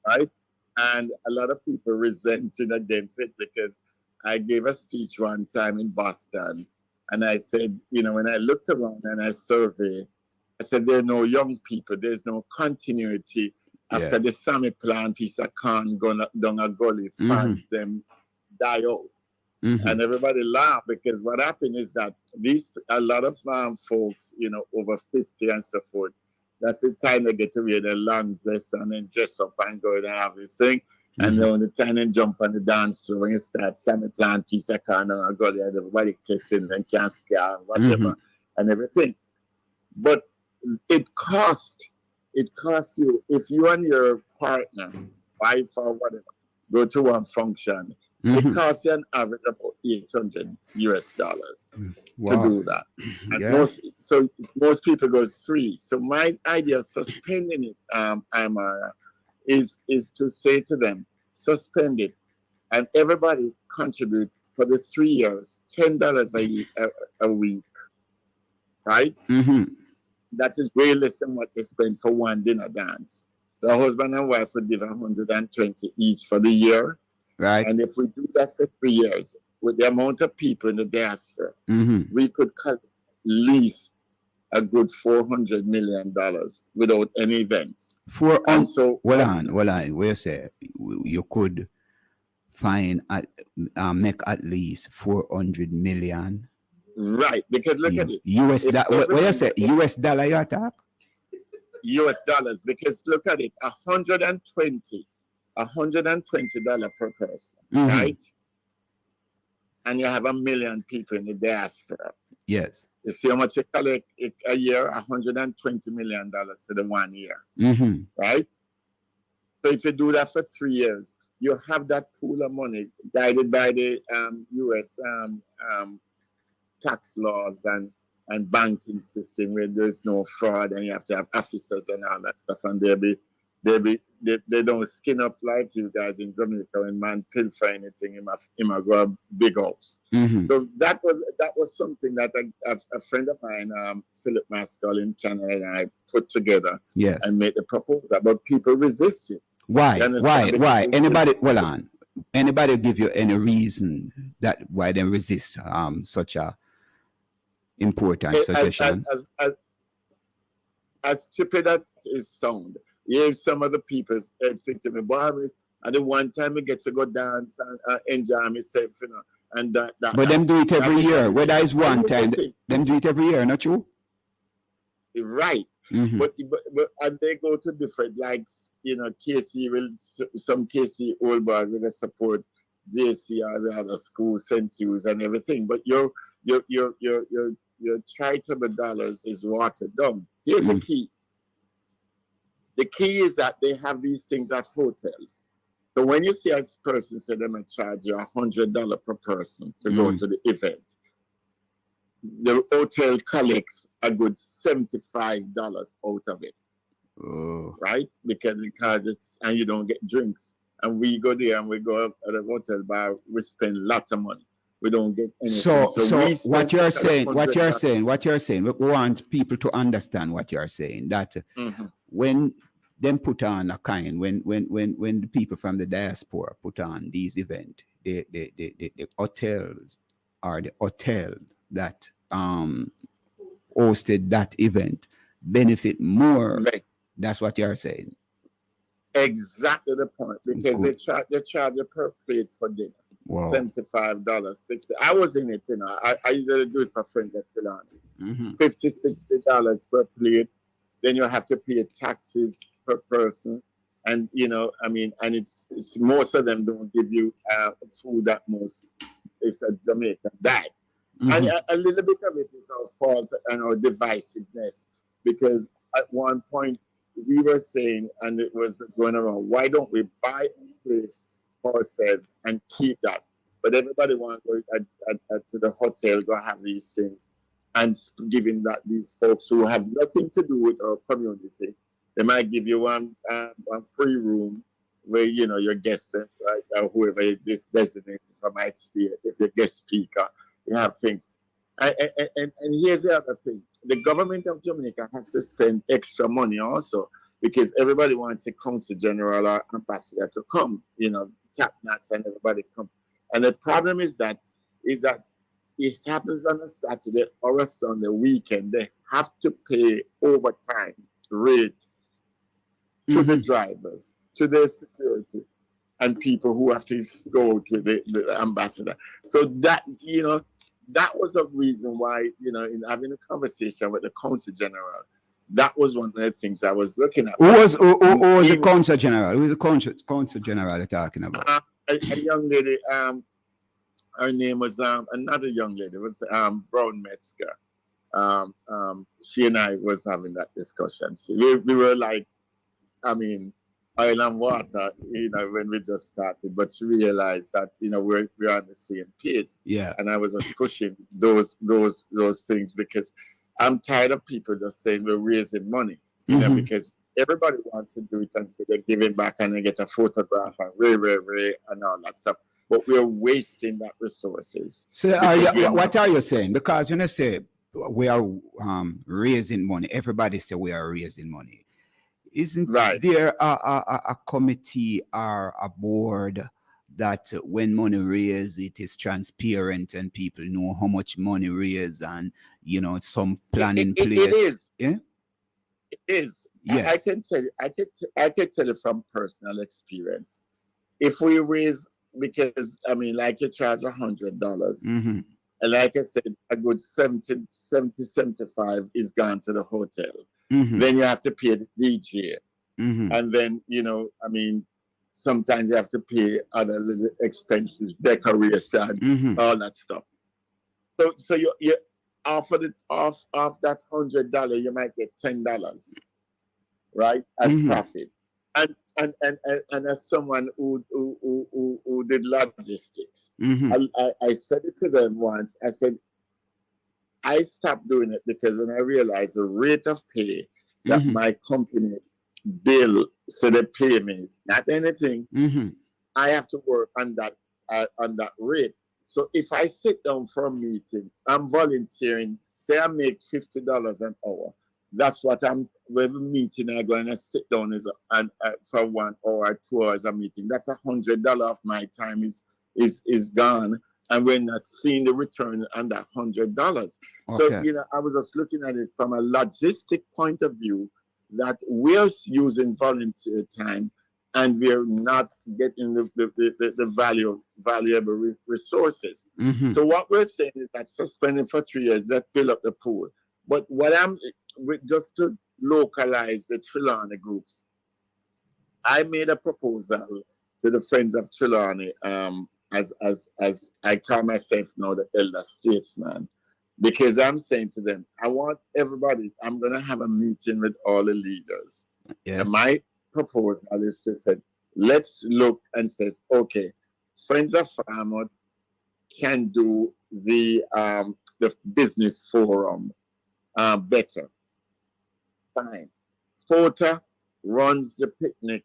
right? And a lot of people resented against it because I gave a speech one time in Boston and I said, when I looked around and I surveyed, I said, there are no young people, there's no continuity. After the Sammy plant piece of corn going down a gully, fans them die out. And everybody laughed because what happened is that a lot of folks, over 50 and so forth, That's the time they get to wear their long dress and then dress up and go and have this thing. And then when the time they jump on the dance floor and you start Sammy Clan, piece of corner and go there, everybody kissing and can't scare and whatever and everything. But it costs you, if you and your partner, wife or whatever, go to one function, it costs you an average of about $800 to do that. And most people go 3. So my idea of suspending it, Imara, is to say to them, suspend it, and everybody contribute for the 3 years, $10 a week, right? That is way less than what they spend for one dinner dance. The husband and wife would give $120 each for the year. Right. And if we do that for 3 years, with the amount of people in the diaspora, we could cut at least a good $400 million without any event. Hold on. Where you say you could find make at least 400 million. Right, because look at it. US dollar. What you say? US dollar you attack? US dollars, because look at it, $120 per person, right? And you have 1 million people in the diaspora. Yes. You see how much you collect a year? $120 million for the 1 year, right? So if you do that for 3 years, you have that pool of money guided by the U.S. Tax laws and banking system where there's no fraud and you have to have officers and all that stuff, and they don't skin up like you guys in Jamaica when man pilfer anything in my grab big house. So that was something that a friend of mine, Philip Maskell in Canada, and I put together and made the proposal, but people resist it. Why? Anybody give you any reason that why they resist such a important suggestion? As stupid as it sound, here's some of the people think to me, boy, and the one time I get to go dance and enjoy myself, you know, and that. But them do it every year. Whether it's one time, them do it every year, not true? Right. But and they go to different, like, you know, some KC old boys will support JC or the other school, St. Hughes and everything. But your charitable dollars is watered down. Here's the key. The key is that they have these things at hotels. So when you see a person say they may charge you $100 per person to go to the event, the hotel collects a good $75 out of it. Right? Because it's, and you don't get drinks. And we go there and we go up at a hotel bar, we spend lots of money. We don't get anything. So what you're saying, we want people to understand what you're saying, that when them put on a kind, when the people from the diaspora put on these events, the hotels or the hotel that hosted that event benefit more. Right. That's what you're saying. Exactly the point, because they charge a per plate for dinner. Wow. $75, $60. I was in it, you know. I usually do it for friends at Ceylon. $50, $60 per plate. Then you have to pay taxes per person, and you know, I mean, and it's most of them don't give you food that most. It's a Jamaican diet, and a little bit of it is our fault and our divisiveness, because at one point we were saying, and it was going around, why don't we buy a place ourselves and keep that? But everybody wants to go to the hotel, go have these things, and giving that these folks who have nothing to do with our community, they might give you one free room where, you know, your guests, right, or whoever is designated for might stay. If you're guest speaker, you have things. And here's the other thing: the government of Jamaica has to spend extra money also, because everybody wants a consul general or ambassador to come, you know, tap nuts and everybody come. And the problem is that it happens on a Saturday or a Sunday weekend. They have to pay overtime rate to the drivers, to their security, and people who have to go to the ambassador. So that, you know, that was a reason why, you know, in having a conversation with the consul general, that was one of the things I was looking at. Who was the Consul General? Who is the Consul General you're talking about? A young lady, her name was another young lady, it was Brown Metzger. She and I was having that discussion. So we were like, I mean, oil and water, you know, when we just started, but she realized that, you know, we're on the same page. Yeah. And I was just pushing those things because I'm tired of people just saying we're raising money, you know, because everybody wants to do it and say they're giving back and they get a photograph and ray and all that stuff. But we're wasting that resources. So what are you saying? Because when I say we are raising money, everybody say we are raising money. Isn't there a committee or a board that when money raised, it is transparent and people know how much money raised and, you know, some plan in place? It is. Yeah? It is. Yes. I can tell you, I can tell you from personal experience. If we raise, because, I mean, like you charge $100, and like I said, a good 70, 75 is gone to the hotel. Then you have to pay the DJ. And then, you know, I mean, sometimes you have to pay other little expenses, decoration, all that stuff. So you off that $100, you might get $10, right, as profit. And as someone who did logistics, I said it to them once. I said, I stopped doing it because when I realized the rate of pay that my company bill, so they pay me, not anything, I have to work on that rate. So if I sit down for a meeting, I'm volunteering, say I make $50 an hour. That's what every meeting I go and I sit down for 1 hour, 2 hours a meeting. That's $100 of my time is gone. And we're not seeing the return on that $100. So, you know, I was just looking at it from a logistic point of view that we're using volunteer time and we're not getting the valuable resources. So what we're saying is that suspending for 3 years, that fill up the pool. But what just to localize the Trelawney groups, I made a proposal to the Friends of Trelawney, as I call myself now the elder statesman, because I'm saying to them, I want everybody, I'm going to have a meeting with all the leaders. Yes. And my proposal is to say, let's look and says, okay, Friends of Farmwood can do the business forum better. Fine. FOTA runs the picnic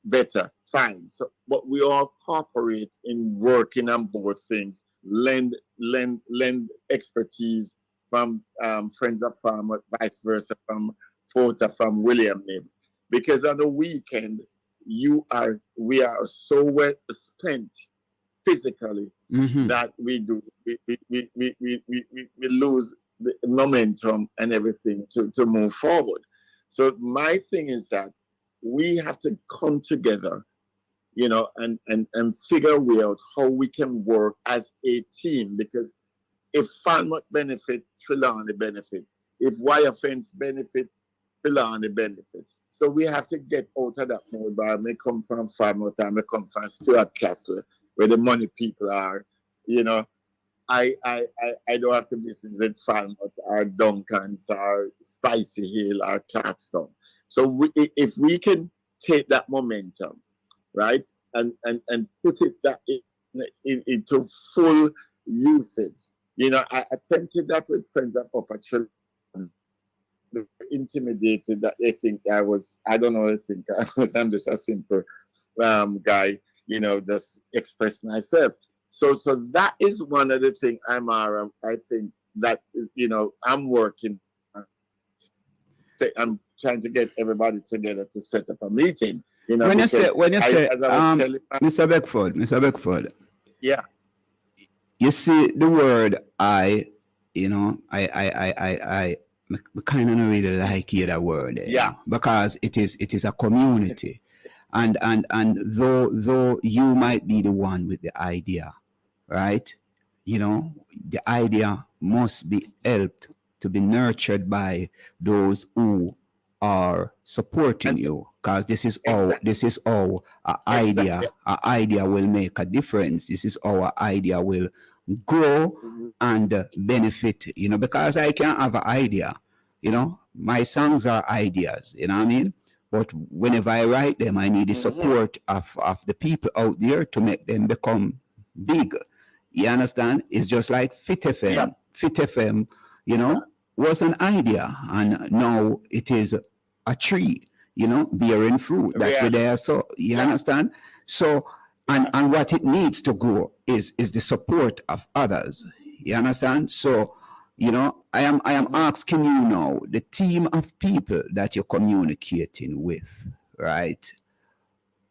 better. Fine. So, but we all cooperate in working on both things. Lend expertise from Friends of Farmwood, vice versa from FOTA, from William Nib. Because on the weekend, we are so well spent physically that we lose the momentum and everything to move forward. So my thing is that we have to come together, you know, and figure a way out how we can work as a team. Because if Farmwood benefit, Trelawney benefit. If Wire Fence benefit, Trelawney benefit. So we have to get out of that mode. I may come from Farmwood, I may come from Stuart Castle, where the money people are. You know, I don't have to listen with Farmwood or Duncan's or Spicy Hill or Clarkstown. So if we can take that momentum, right, and put it into full usage. You know, I attempted that with Friends of Upper Children. Intimidated that they think I'm just a simple guy, you know, just express myself. So that is one of the things I think that, you know, I'm working. I'm trying to get everybody together to set up a meeting. You know, when you say, Mr. Beckford. Yeah. You see the word I kind of don't really like that word. Yeah. Because it is a community. And though you might be the one with the idea, right? You know, the idea must be helped to be nurtured by those who are supporting you, because this is how our idea will make a difference. This is how our idea will grow and benefit, you know, because I can have an idea, you know, my songs are ideas, you know what I mean? But whenever I write them, I need the support of the people out there to make them become big. You understand? It's just like Fit FM. Yeah. Fit FM, you know, was an idea, and now it is a tree, you know, bearing fruit. That's where they are. So you understand? So and what it needs to grow is the support of others. You understand? So, you know, I am asking you now, the team of people that you're communicating with, right?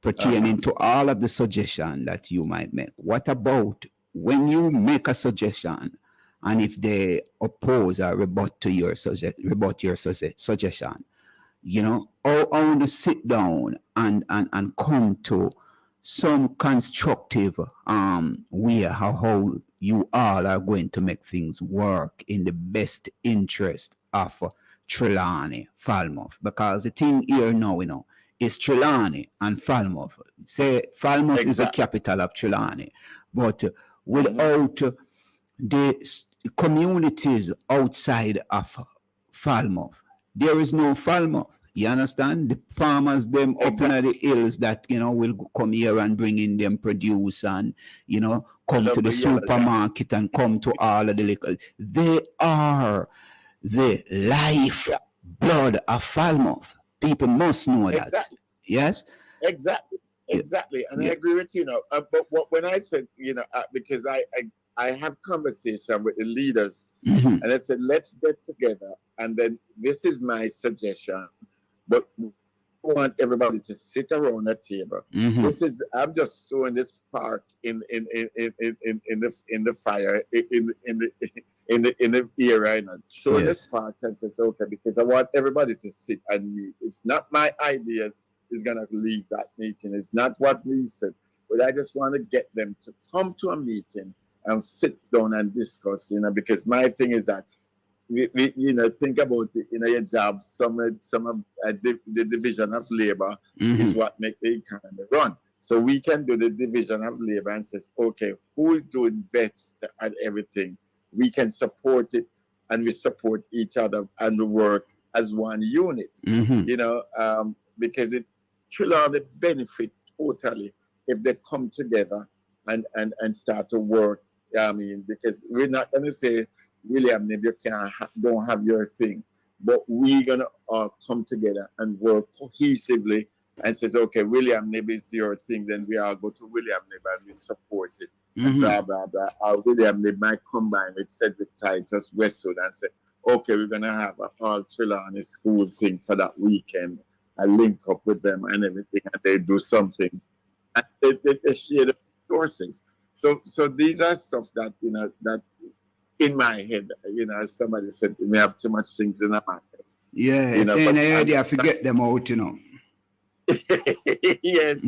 Pertaining to all of the suggestion that you might make. What about when you make a suggestion, and if they oppose or rebut your suggestion, you know, I want to sit down and come to some constructive way how you all are going to make things work in the best interest of Trelawney, Falmouth. Because the thing here now, you know, is Trelawney and Falmouth. Say Falmouth is the capital of Trelawney, but without the communities outside of Falmouth, there is no Falmouth. You understand? The farmers, them up in the hills that, you know, will come here and bring in them produce and, you know, come to the supermarket and come to all of the liquor. They are the life blood of Falmouth. People must know that. Yes? Exactly. And I agree with you, but when I said, you know, because I have conversation with the leaders, and I said, let's get together, and then this is my suggestion, but I want everybody to sit around a table. This is, I'm just throwing this spark in the fire in the air right now. Throwing the sparks and says, okay, because I want everybody to sit and meet. It's not my ideas is gonna leave that meeting. It's not what we said, but I just want to get them to come to a meeting and sit down and discuss, you know, because my thing is that we you know, think about it, you know, your job, the division of labor is what make the economy run. So we can do the division of labor and says, okay, who is doing best at everything? We can support it, and we support each other, and we work as one unit, you know, because it truly benefit totally if they come together and start to work. I mean, because we're not going to say, William, maybe you don't have your thing, but we're going to come together and work cohesively and says, okay, William, maybe it's your thing, then we all go to William Nib and we support it. And blah, blah, blah. Or William Nib might combine with Cedric Titus Westwood and say, okay, we're going to have a all Trelawney school thing for that weekend. I link up with them and everything, and they do something. And they share the resources. So these are stuff that, you know, that in my head, you know, as somebody said, we have too much things in our mind. Yeah, you know, in the idea, forget them out, you know. Yes,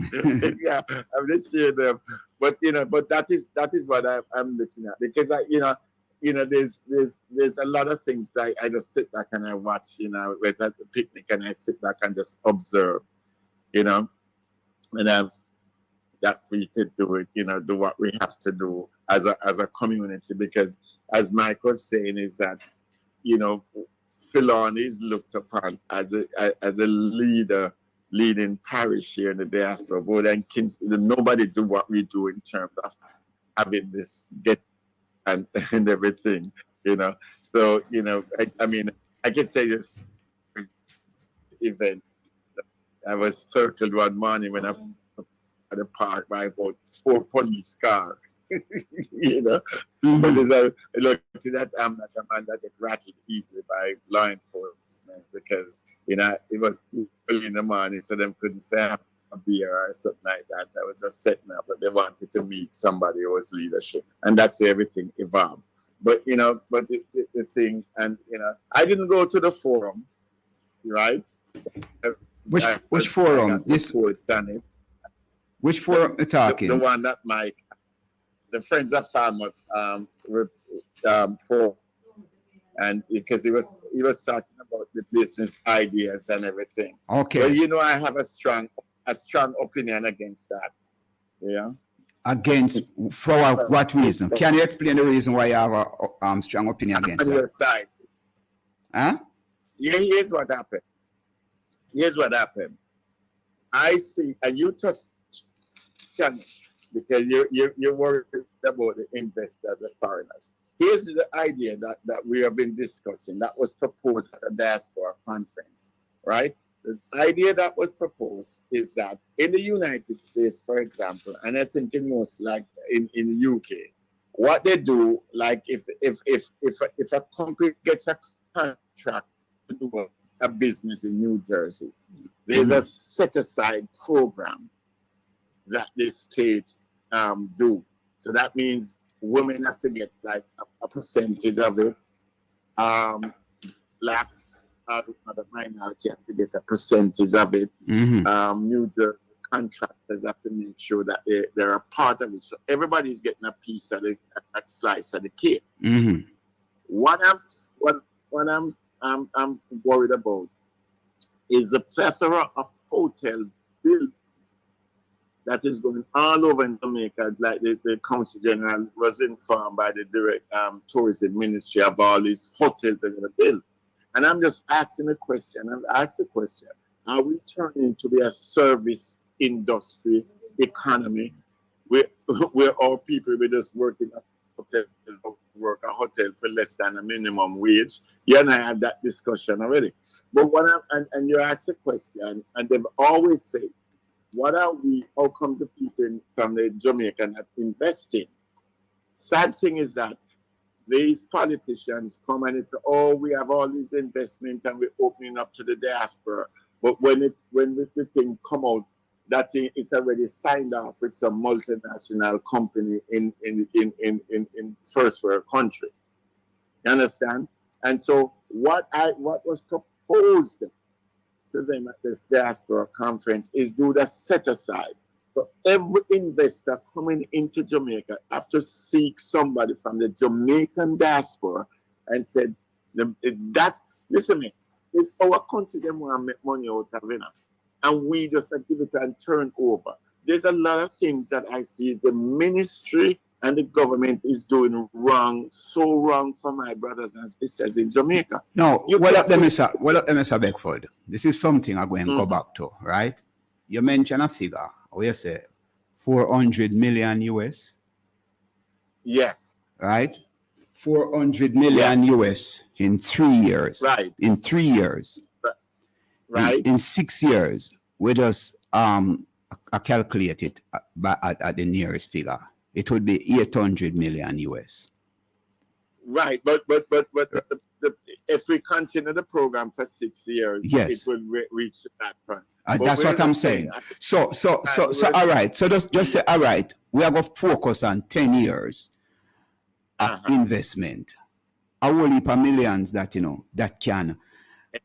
yeah, I'm just sharing them. But you know, but that is what I'm looking at, because there's a lot of things that I just sit back and I watch, you know, with at the picnic, and I sit back and just observe, you know, and that we could do it, you know, do what we have to do as a community, because as Mike was saying, is that, you know, Trelawney is looked upon as a leading parish here in the diaspora. But then nobody do what we do in terms of having this get and everything, you know. So, you know, I mean, I can tell you this event. I was circled one morning when I at the park by about 4 police cars. You know, but look to that, I'm not a man that gets rattled easily by law enforcement, because, you know, it was early in the morning, so them couldn't say a beer or something like that. That was just setting up, but they wanted to meet somebody who was leadership, and that's where everything evolved. But you know, but the thing, and you know, I didn't go to the forum, right? Which forum? This Senate. Which forum are you talking? The one that the Friends of Falmouth for and because he was talking about the business ideas and everything. Okay. Well, you know, I have a strong opinion against that. Yeah. Against for what reason? Can you explain the reason why you have a strong opinion against on that? your side? Huh? Here's what happened. Here's what happened. I see, and you touched on it because you're worried about the investors and foreigners. Here's the idea that we have been discussing that was proposed at the diaspora conference, right? The idea that was proposed is that in the United States, for example, and I think in most like in the UK, what they do, like if a company gets a contract to do a business in New Jersey, there's a set aside program that the states do. So that means women have to get like a percentage of it. Blacks, other minority have to get a percentage of it. New Jersey contractors have to make sure that they're a part of it. So everybody's getting a piece of a slice of the cake. What I'm worried about is the plethora of hotel bills that is going all over in Jamaica. Like the Council General was informed by the direct tourism ministry of all these hotels that are going to build. And I'm just asking a question. Are we turning to be a service industry economy where all people will just work in a hotel for less than a minimum wage? You and I had that discussion already. But and you ask a question, and they've always said, how comes the people from the Jamaican are investing? Sad thing is that these politicians come and it's, oh, we have all these investment and we're opening up to the diaspora. But when the thing come out, that thing is already signed off with some multinational company in first world country. You understand? And so what was proposed to them at this diaspora conference is do the set aside. So every investor coming into Jamaica have to seek somebody from the Jamaican diaspora and said, listen me, it's our country them want to make money out of it. And we just give it and turn over. There's a lot of things that I see the ministry and the government is doing wrong, so wrong for my brothers and sisters in Jamaica. No, Mr. Beckford. This is something I'm going to go back to, right? You mentioned a figure, or you say 400 million US. Yes. Right? 400 million US in 3 years. Right. In 3 years. Right. In 6 years, we just calculate it at the nearest figure. It would be 800 million US. Right, but if we continue the program for 6 years, yes, it will reach that point. That's what I'm saying. So all right. So just say, all right, we are going to focus on 10 years of investment. A whole heap of millions that, that can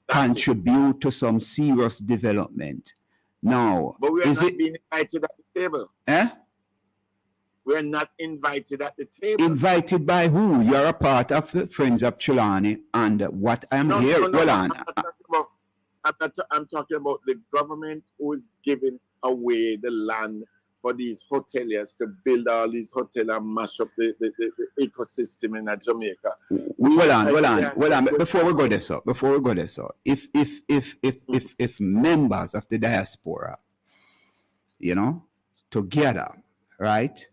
contribute to some serious development. Now, but we are not being invited at the table. We're not invited at the table. Invited by who? You're a part of the Friends of Trelawney, and what I'm here. No, I'm talking about the government who is giving away the land for these hoteliers to build all these hotels and mash up the ecosystem in Jamaica. Hold on. Before we go there, so if members of the diaspora, together, right?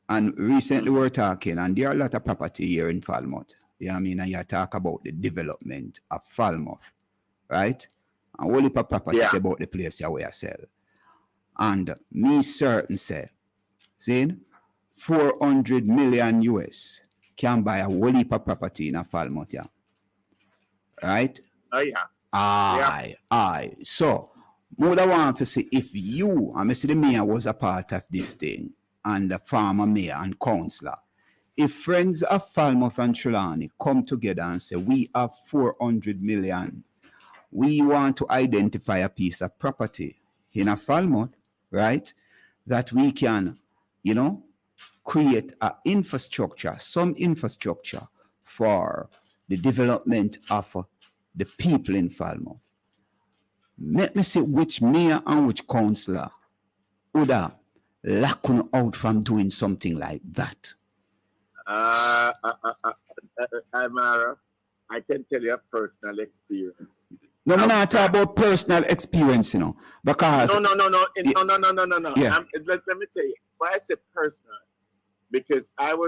And recently we're talking, and there are a lot of property here in Falmouth. You know what I mean? And you talk about the development of Falmouth, right? And all the property about the place where you sell. And me certain say, see, 400 million US can buy a whole heap of property in a Falmouth, yeah. Right? Oh, yeah. Aye. So, what I want to see, if you, and Mr. the Mayor was a part of this thing, and the farmer mayor and councillor, if Friends of Falmouth and Trelawney come together and say, we have 400 million, we want to identify a piece of property in a Falmouth, right, that we can, create some infrastructure for the development of the people in Falmouth. Let me see which mayor and which councillor would have locked out from doing something like that. Amara, I can tell you a personal experience. No, we're not talking about personal experience, you know, because no. No. Yeah. Let me tell you why I say personal, because I'm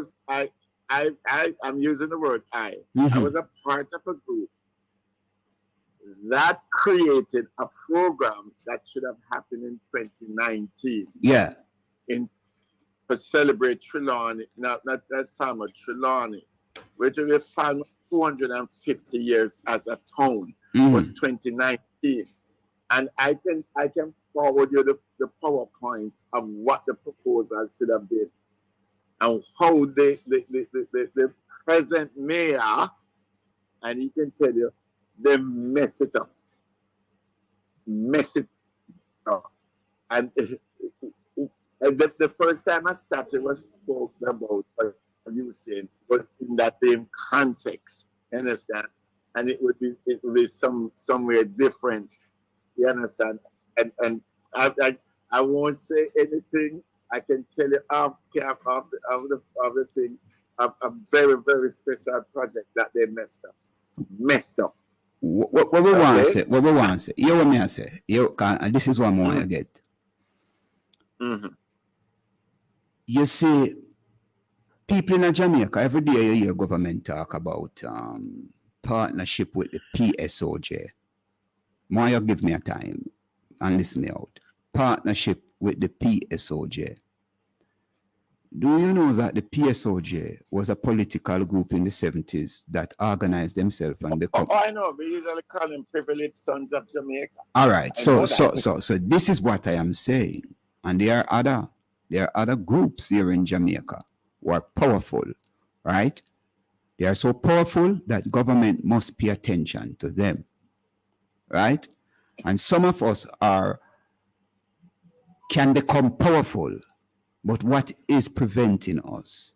using the word I. Mhm. I was a part of a group that created a program that should have happened in 2019. Yeah. To celebrate Trelawney, not farmer Trelawney, which we found 250 years as a town, was 2019. And I can forward you the PowerPoint of what the proposal should have been and how the present mayor, and he can tell you, they mess it up. And the first time I started was spoken about you saying was in that same context. You understand? And it would be somewhere different. You understand? And I won't say anything. I can tell you off the thing of a very, very special project that they messed up. What we want to say, you what me I say, and this is what I want to get. Mm-hmm. You see, people in Jamaica, every day you hear government talk about partnership with the PSOJ. Why you give me a time and listen me out. Partnership with the PSOJ. Do you know that the PSOJ was a political group in the 70s that organized themselves and become... Oh, I know. We usually call them privileged sons of Jamaica. All right. So this is what I am saying. And there are other groups here in Jamaica who are powerful, right? They are so powerful that government must pay attention to them, right? And some of us can become powerful, but what is preventing us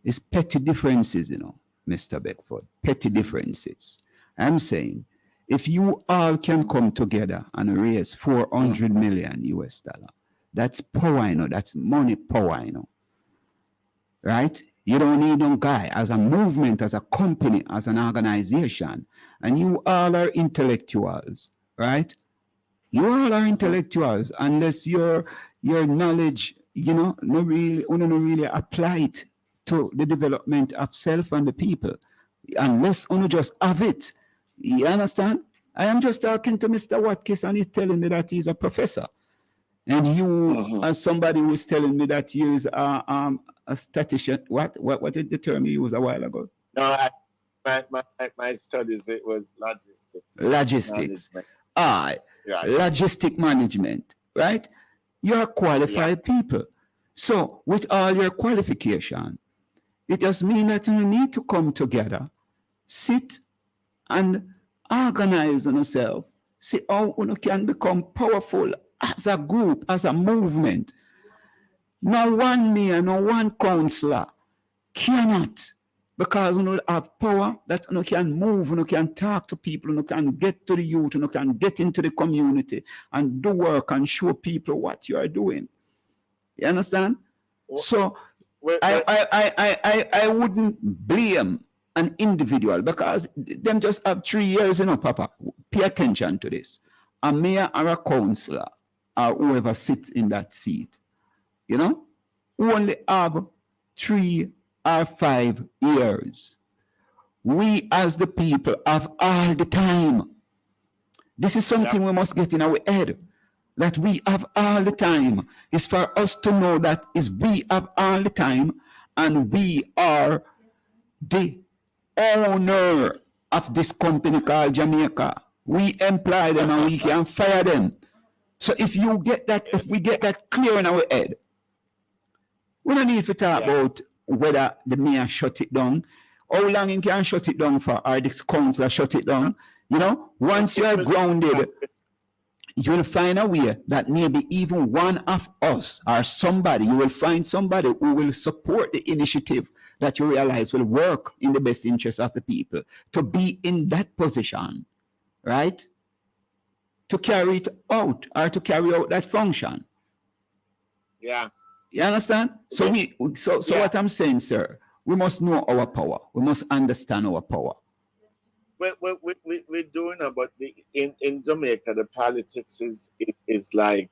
is petty differences, you know, Mr. Beckford, petty differences. I'm saying, if you all can come together and raise $400 million US, that's power, you know, that's money power, you know, right? You don't need no guy as a movement, as a company, as an organization, and you all are intellectuals, right? You all are intellectuals, unless your knowledge, you know, not really apply it to the development of self and the people, unless you just have it. You understand? I am just talking to Mr. Watkins, and he's telling me that he's a professor. And you, as somebody who was telling me that he is a statistician, what did the term you used a while ago? No, my studies, it was logistics. Logistics. Yeah. Logistic management, right? You're qualified people. So with all your qualification, it just means that you need to come together, sit and organize on yourself, see how you can become powerful as a group, as a movement. No one mayor, no one councillor cannot, because you have power that you can move, you can talk to people, you can get to the youth, you can get into the community and do work and show people what you are doing. You understand? So I wouldn't blame an individual, because them just have 3 years, you know, Papa. Pay attention to this. A mayor or a councillor or whoever sits in that seat, you know, only have 3 or 5 years. We as the people have all the time. This is something we must get in our head, that we have all the time. It's for us to know that is we have all the time, and we are the owner of this company called Jamaica. We employ them and we can fire them. So if we get that clear in our head, we don't need to talk about whether the mayor shut it down, how long he can shut it down for, or this council shut it down. You know, once you are grounded, you will find a way that maybe even one of us or somebody, you will find somebody who will support the initiative that you realize will work in the best interest of the people to be in that position, right? To carry it out or to carry out that function. Yeah. You understand? So what I'm saying, sir, we must know our power. We must understand our power. We're doing it, but in Jamaica, the politics is like,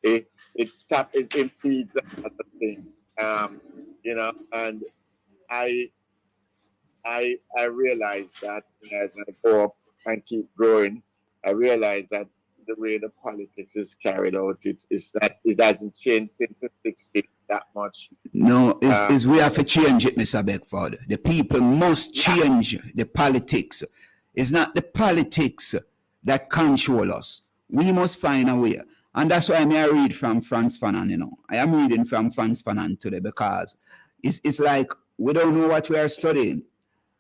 it impedes other things. You know, and I realize that as I go up and keep growing, I realize that the way the politics is carried out, it's that it hasn't changed since the 60s that much. No, is we have to change it, Mr. Beckford. The people must change the politics. It's not the politics that control us. We must find a way. And that's why I read from Frantz Fanon, you know. I am reading from Frantz Fanon today because it's like we don't know what we are studying.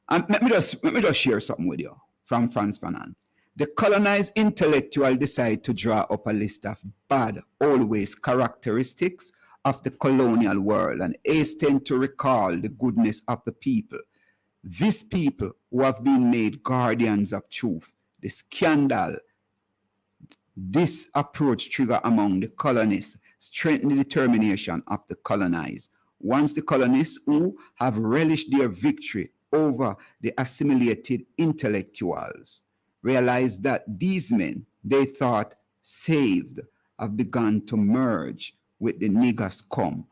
And let me just share something with you from Frantz Fanon. The colonized intellectual decide to draw up a list of bad, always characteristics of the colonial world and hasten to recall the goodness of the people. These people who have been made guardians of truth, the scandal, this approach trigger among the colonists, strengthen the determination of the colonized. Once the colonists who have relished their victory over the assimilated intellectuals realize that these men they thought saved have begun to merge with the niggers come.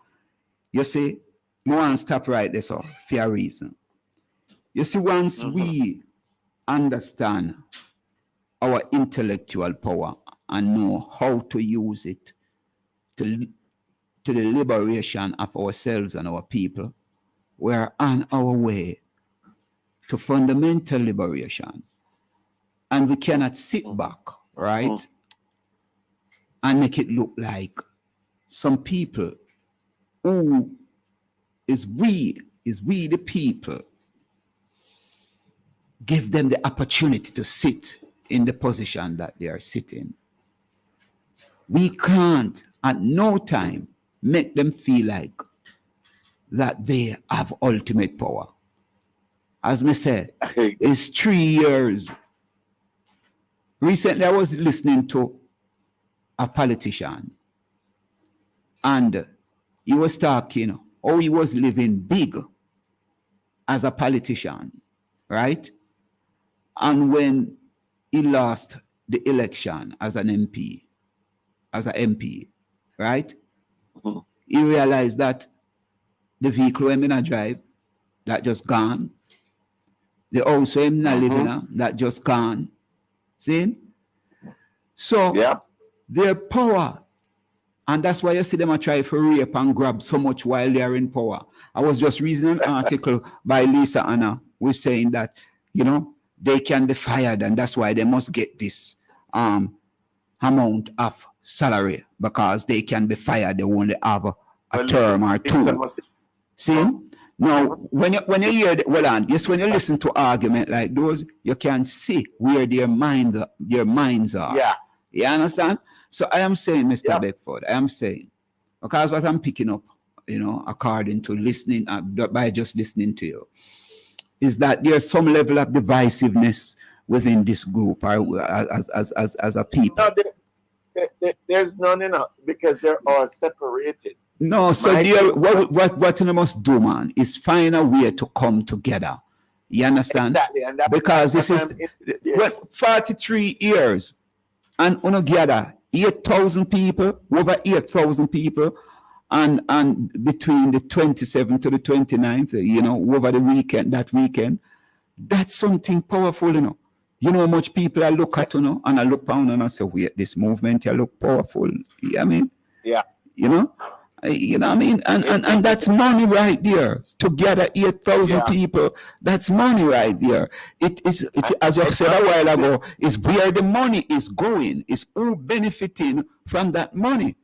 You see, I want to stop right there so, for a reason. You see, once we understand our intellectual power and know how to use it to the liberation of ourselves and our people, we're on our way to fundamental liberation. And we cannot sit back, right, and make it look like some people who is we the people, give them the opportunity to sit in the position that they are sitting. We can't at no time make them feel like that they have ultimate power. As I said, it's 3 years. Recently, I was listening to a politician, and he was talking how he was living big as a politician, right? And when he lost the election as an MP, right? He realized that the vehicle him in a drive, that just gone. The house him not living in, that just gone. See? So their power, and that's why you see them a try to rape and grab so much while they are in power. I was just reading an article by Lisa Anna who's saying that, you know, they can be fired and that's why they must get this amount of salary because they can be fired. They only have a term or two. See? Now, when you hear, when you listen to argument like those, you can see where their minds are. Yeah. You understand? So I am saying, Mr. Beckford, I am saying, because what I'm picking up, you know, according to listening, by just listening to you, is that there's some level of divisiveness within this group or as a people. No, there's none enough because they're all separated. No, so what you must do, man, is find a way to come together. You understand? Exactly. And because this is 43 years and gather 8,000 people, over 8,000 people, and between the 27th to the 29th, you know, over the weekend, that's something powerful, you know. You know how much people I look at, you know, and I look down and I say, wait, this movement, you look powerful. You know what I mean? Yeah. You know? You know what I mean? And that's money right there. Together, 8,000 people, that's money right there. It's as you said a while ago, is where the money is going. Is who benefiting from that money.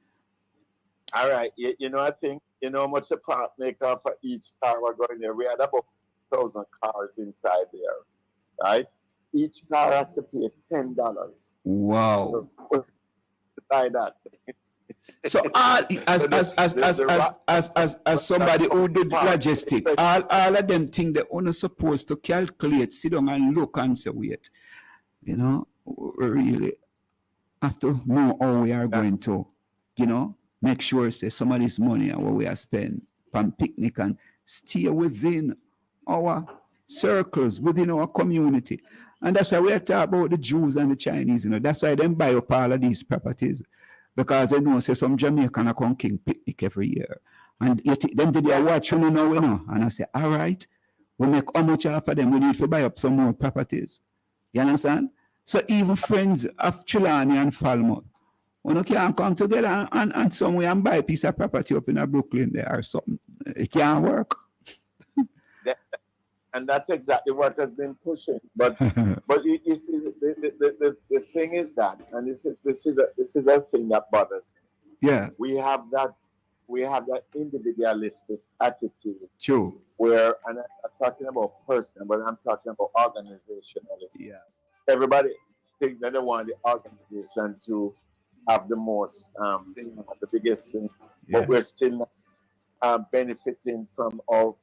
All right. You know, I think, you know how much the part make up for each car we're going there. We had about 1,000 cars inside there, right? each car has to pay $10. Wow. To buy that. So all as somebody who did logistic, all of them think they're only supposed to calculate, sit down and look and say, wait, you know, we really have to know how we are going to, you know, make sure say some of this money and what we are spending on picnic and stay within our circles, within our community. And that's why we are talking about the Jews and the Chinese, you know. That's why they buy up all of these properties. Because they know say some Jamaican are come king picnic every year. And them did they watch you know, and I say, all right, we make how much after them, we need to buy up some more properties. You understand? So even friends of Chilani and Falmouth, when you can come together and somewhere and buy a piece of property up in Brooklyn there or something, it can't work. And that's exactly what has been pushing. But you see, the thing is that, and this is a thing that bothers me. Yeah. We have that individualistic attitude. True. Where, and I'm talking about personal, but I'm talking about organizationally. Yeah. Everybody thinks that they want the organization to have the most thing, the biggest thing, but we're still not benefiting from our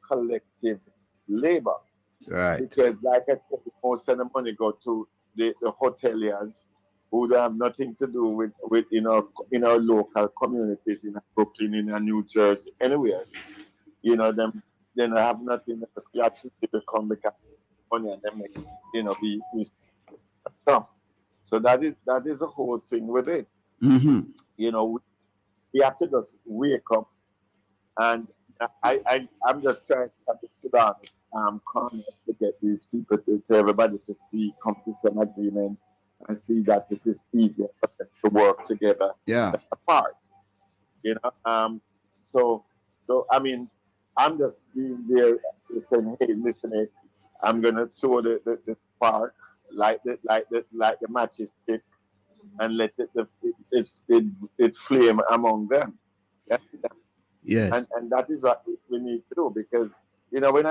collective labor. Right. Because like I said, most of the money go to the hoteliers who don't have nothing to do with in our local communities in Brooklyn, in New Jersey, anywhere. You know, them they don't have nothing to actually become the money and then make, you know, be stuff. So that is the whole thing with it. Mm-hmm. You know, we have to just wake up, and I'm just trying to sit down comment to get these people to everybody to come to some agreement and see that it is easier for them to work together apart. You know, so I mean, I'm just being there saying, hey, listen, I'm gonna throw the spark like the matches stick and let it flame among them. Yes. And that is what we need to do, because you know when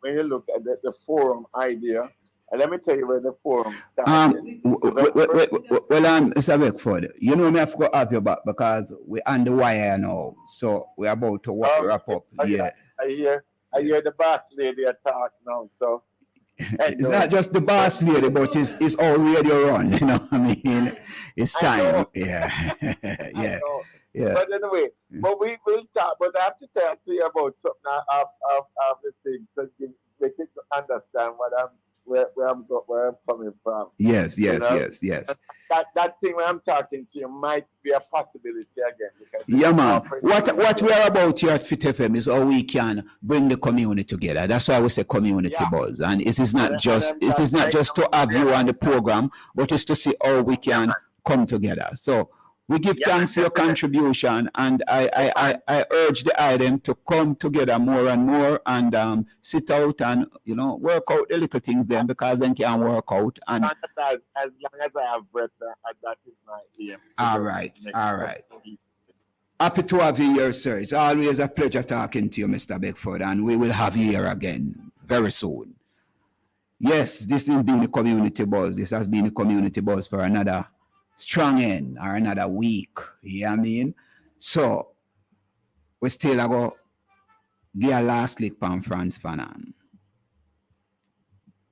you look at the forum idea, and let me tell you where the forum started. Mr. Beckford, you know me, I forgot to have your back because we're on the wire now, so we're about to wrap up. Yeah. I hear the boss lady talk now, so. It's not just the boss lady, but it's all radio run. You know what I mean? It's time. Yeah. Yeah. Yeah. But anyway, but we will talk. But I have to talk to you about something of the thing, so you make it understand where I'm coming from. Yes. You know? Yes. That thing when I'm talking to you might be a possibility again. Because yeah, man. What we are about here at Fit FM is how we can bring the community together. That's why we say community buzz. And it is not just to have you on the program, but it's to see how we can come together. So we give thanks for your contribution, and I urge the item to come together more and more and sit out and, you know, work out the little things then, because then can work out. And as long as I have breath, that is my aim. All right. Happy to have you here, sir. It's always a pleasure talking to you, Mr. Beckford, and we will have you here again very soon. Yes, this has been the community buzz. This has been the community buzz for another strong end or another week. You know what I mean? So we still go give a last lick on Frantz Fanon.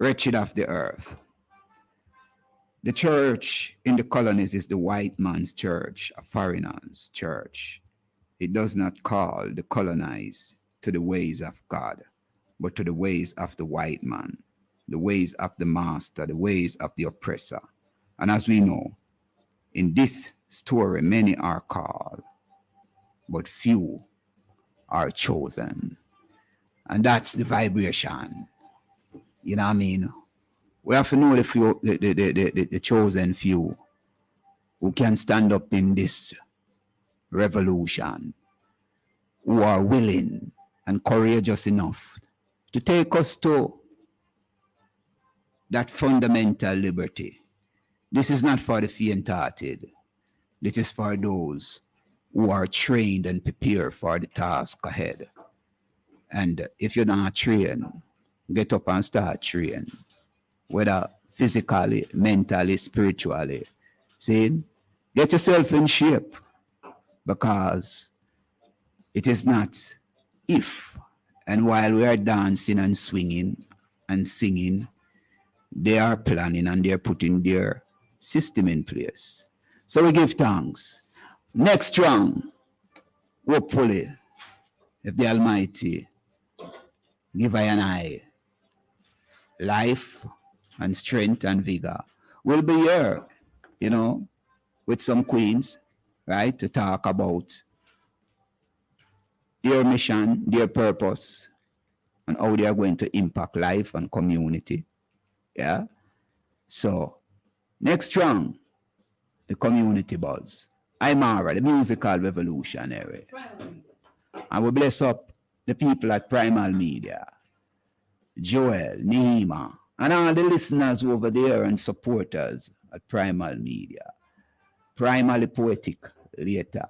Wretched of the earth. The church in the colonies is the white man's church, a foreigner's church. It does not call the colonized to the ways of God, but to the ways of the white man, the ways of the master, the ways of the oppressor. And as we know, in this story, many are called, but few are chosen. And that's the vibration. You know what I mean? We have to know the chosen few who can stand up in this revolution, who are willing and courageous enough to take us to that fundamental liberty. This is not for the faint-hearted. This is for those who are trained and prepared for the task ahead. And if you're not trained, get up and start train, whether physically, mentally, spiritually. See, get yourself in shape, because it is not if. And while we are dancing and swinging and singing, they are planning and they're putting their system in place. So we give thanks. Next round, hopefully, if the Almighty give I and I life and strength and vigor, we'll be here, you know, with some queens, right, to talk about their mission, their purpose, and how they are going to impact life and community. Yeah. So next round, the community buzz. I'm Mara, the musical revolutionary. And we bless up the people at Primal Media, Joel, Nehima, and all the listeners over there and supporters at Primal Media. Primally poetic later.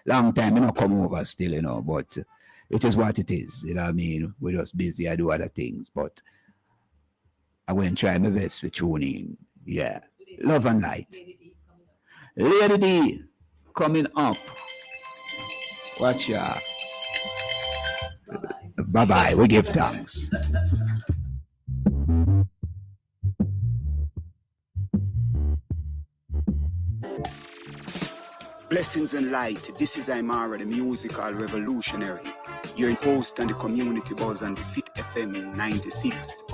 Long time, you know, come over still, you know, but it is what it is. You know what I mean? We're just busy. I do other things, but I went and try my best to tune in. Yeah. Love and light. Lady D coming up. Watch ya. Bye-bye. We give thanks. Blessings and light. This is Imara, the musical revolutionary. You're in host and the community buzz on Fit FM 96.9.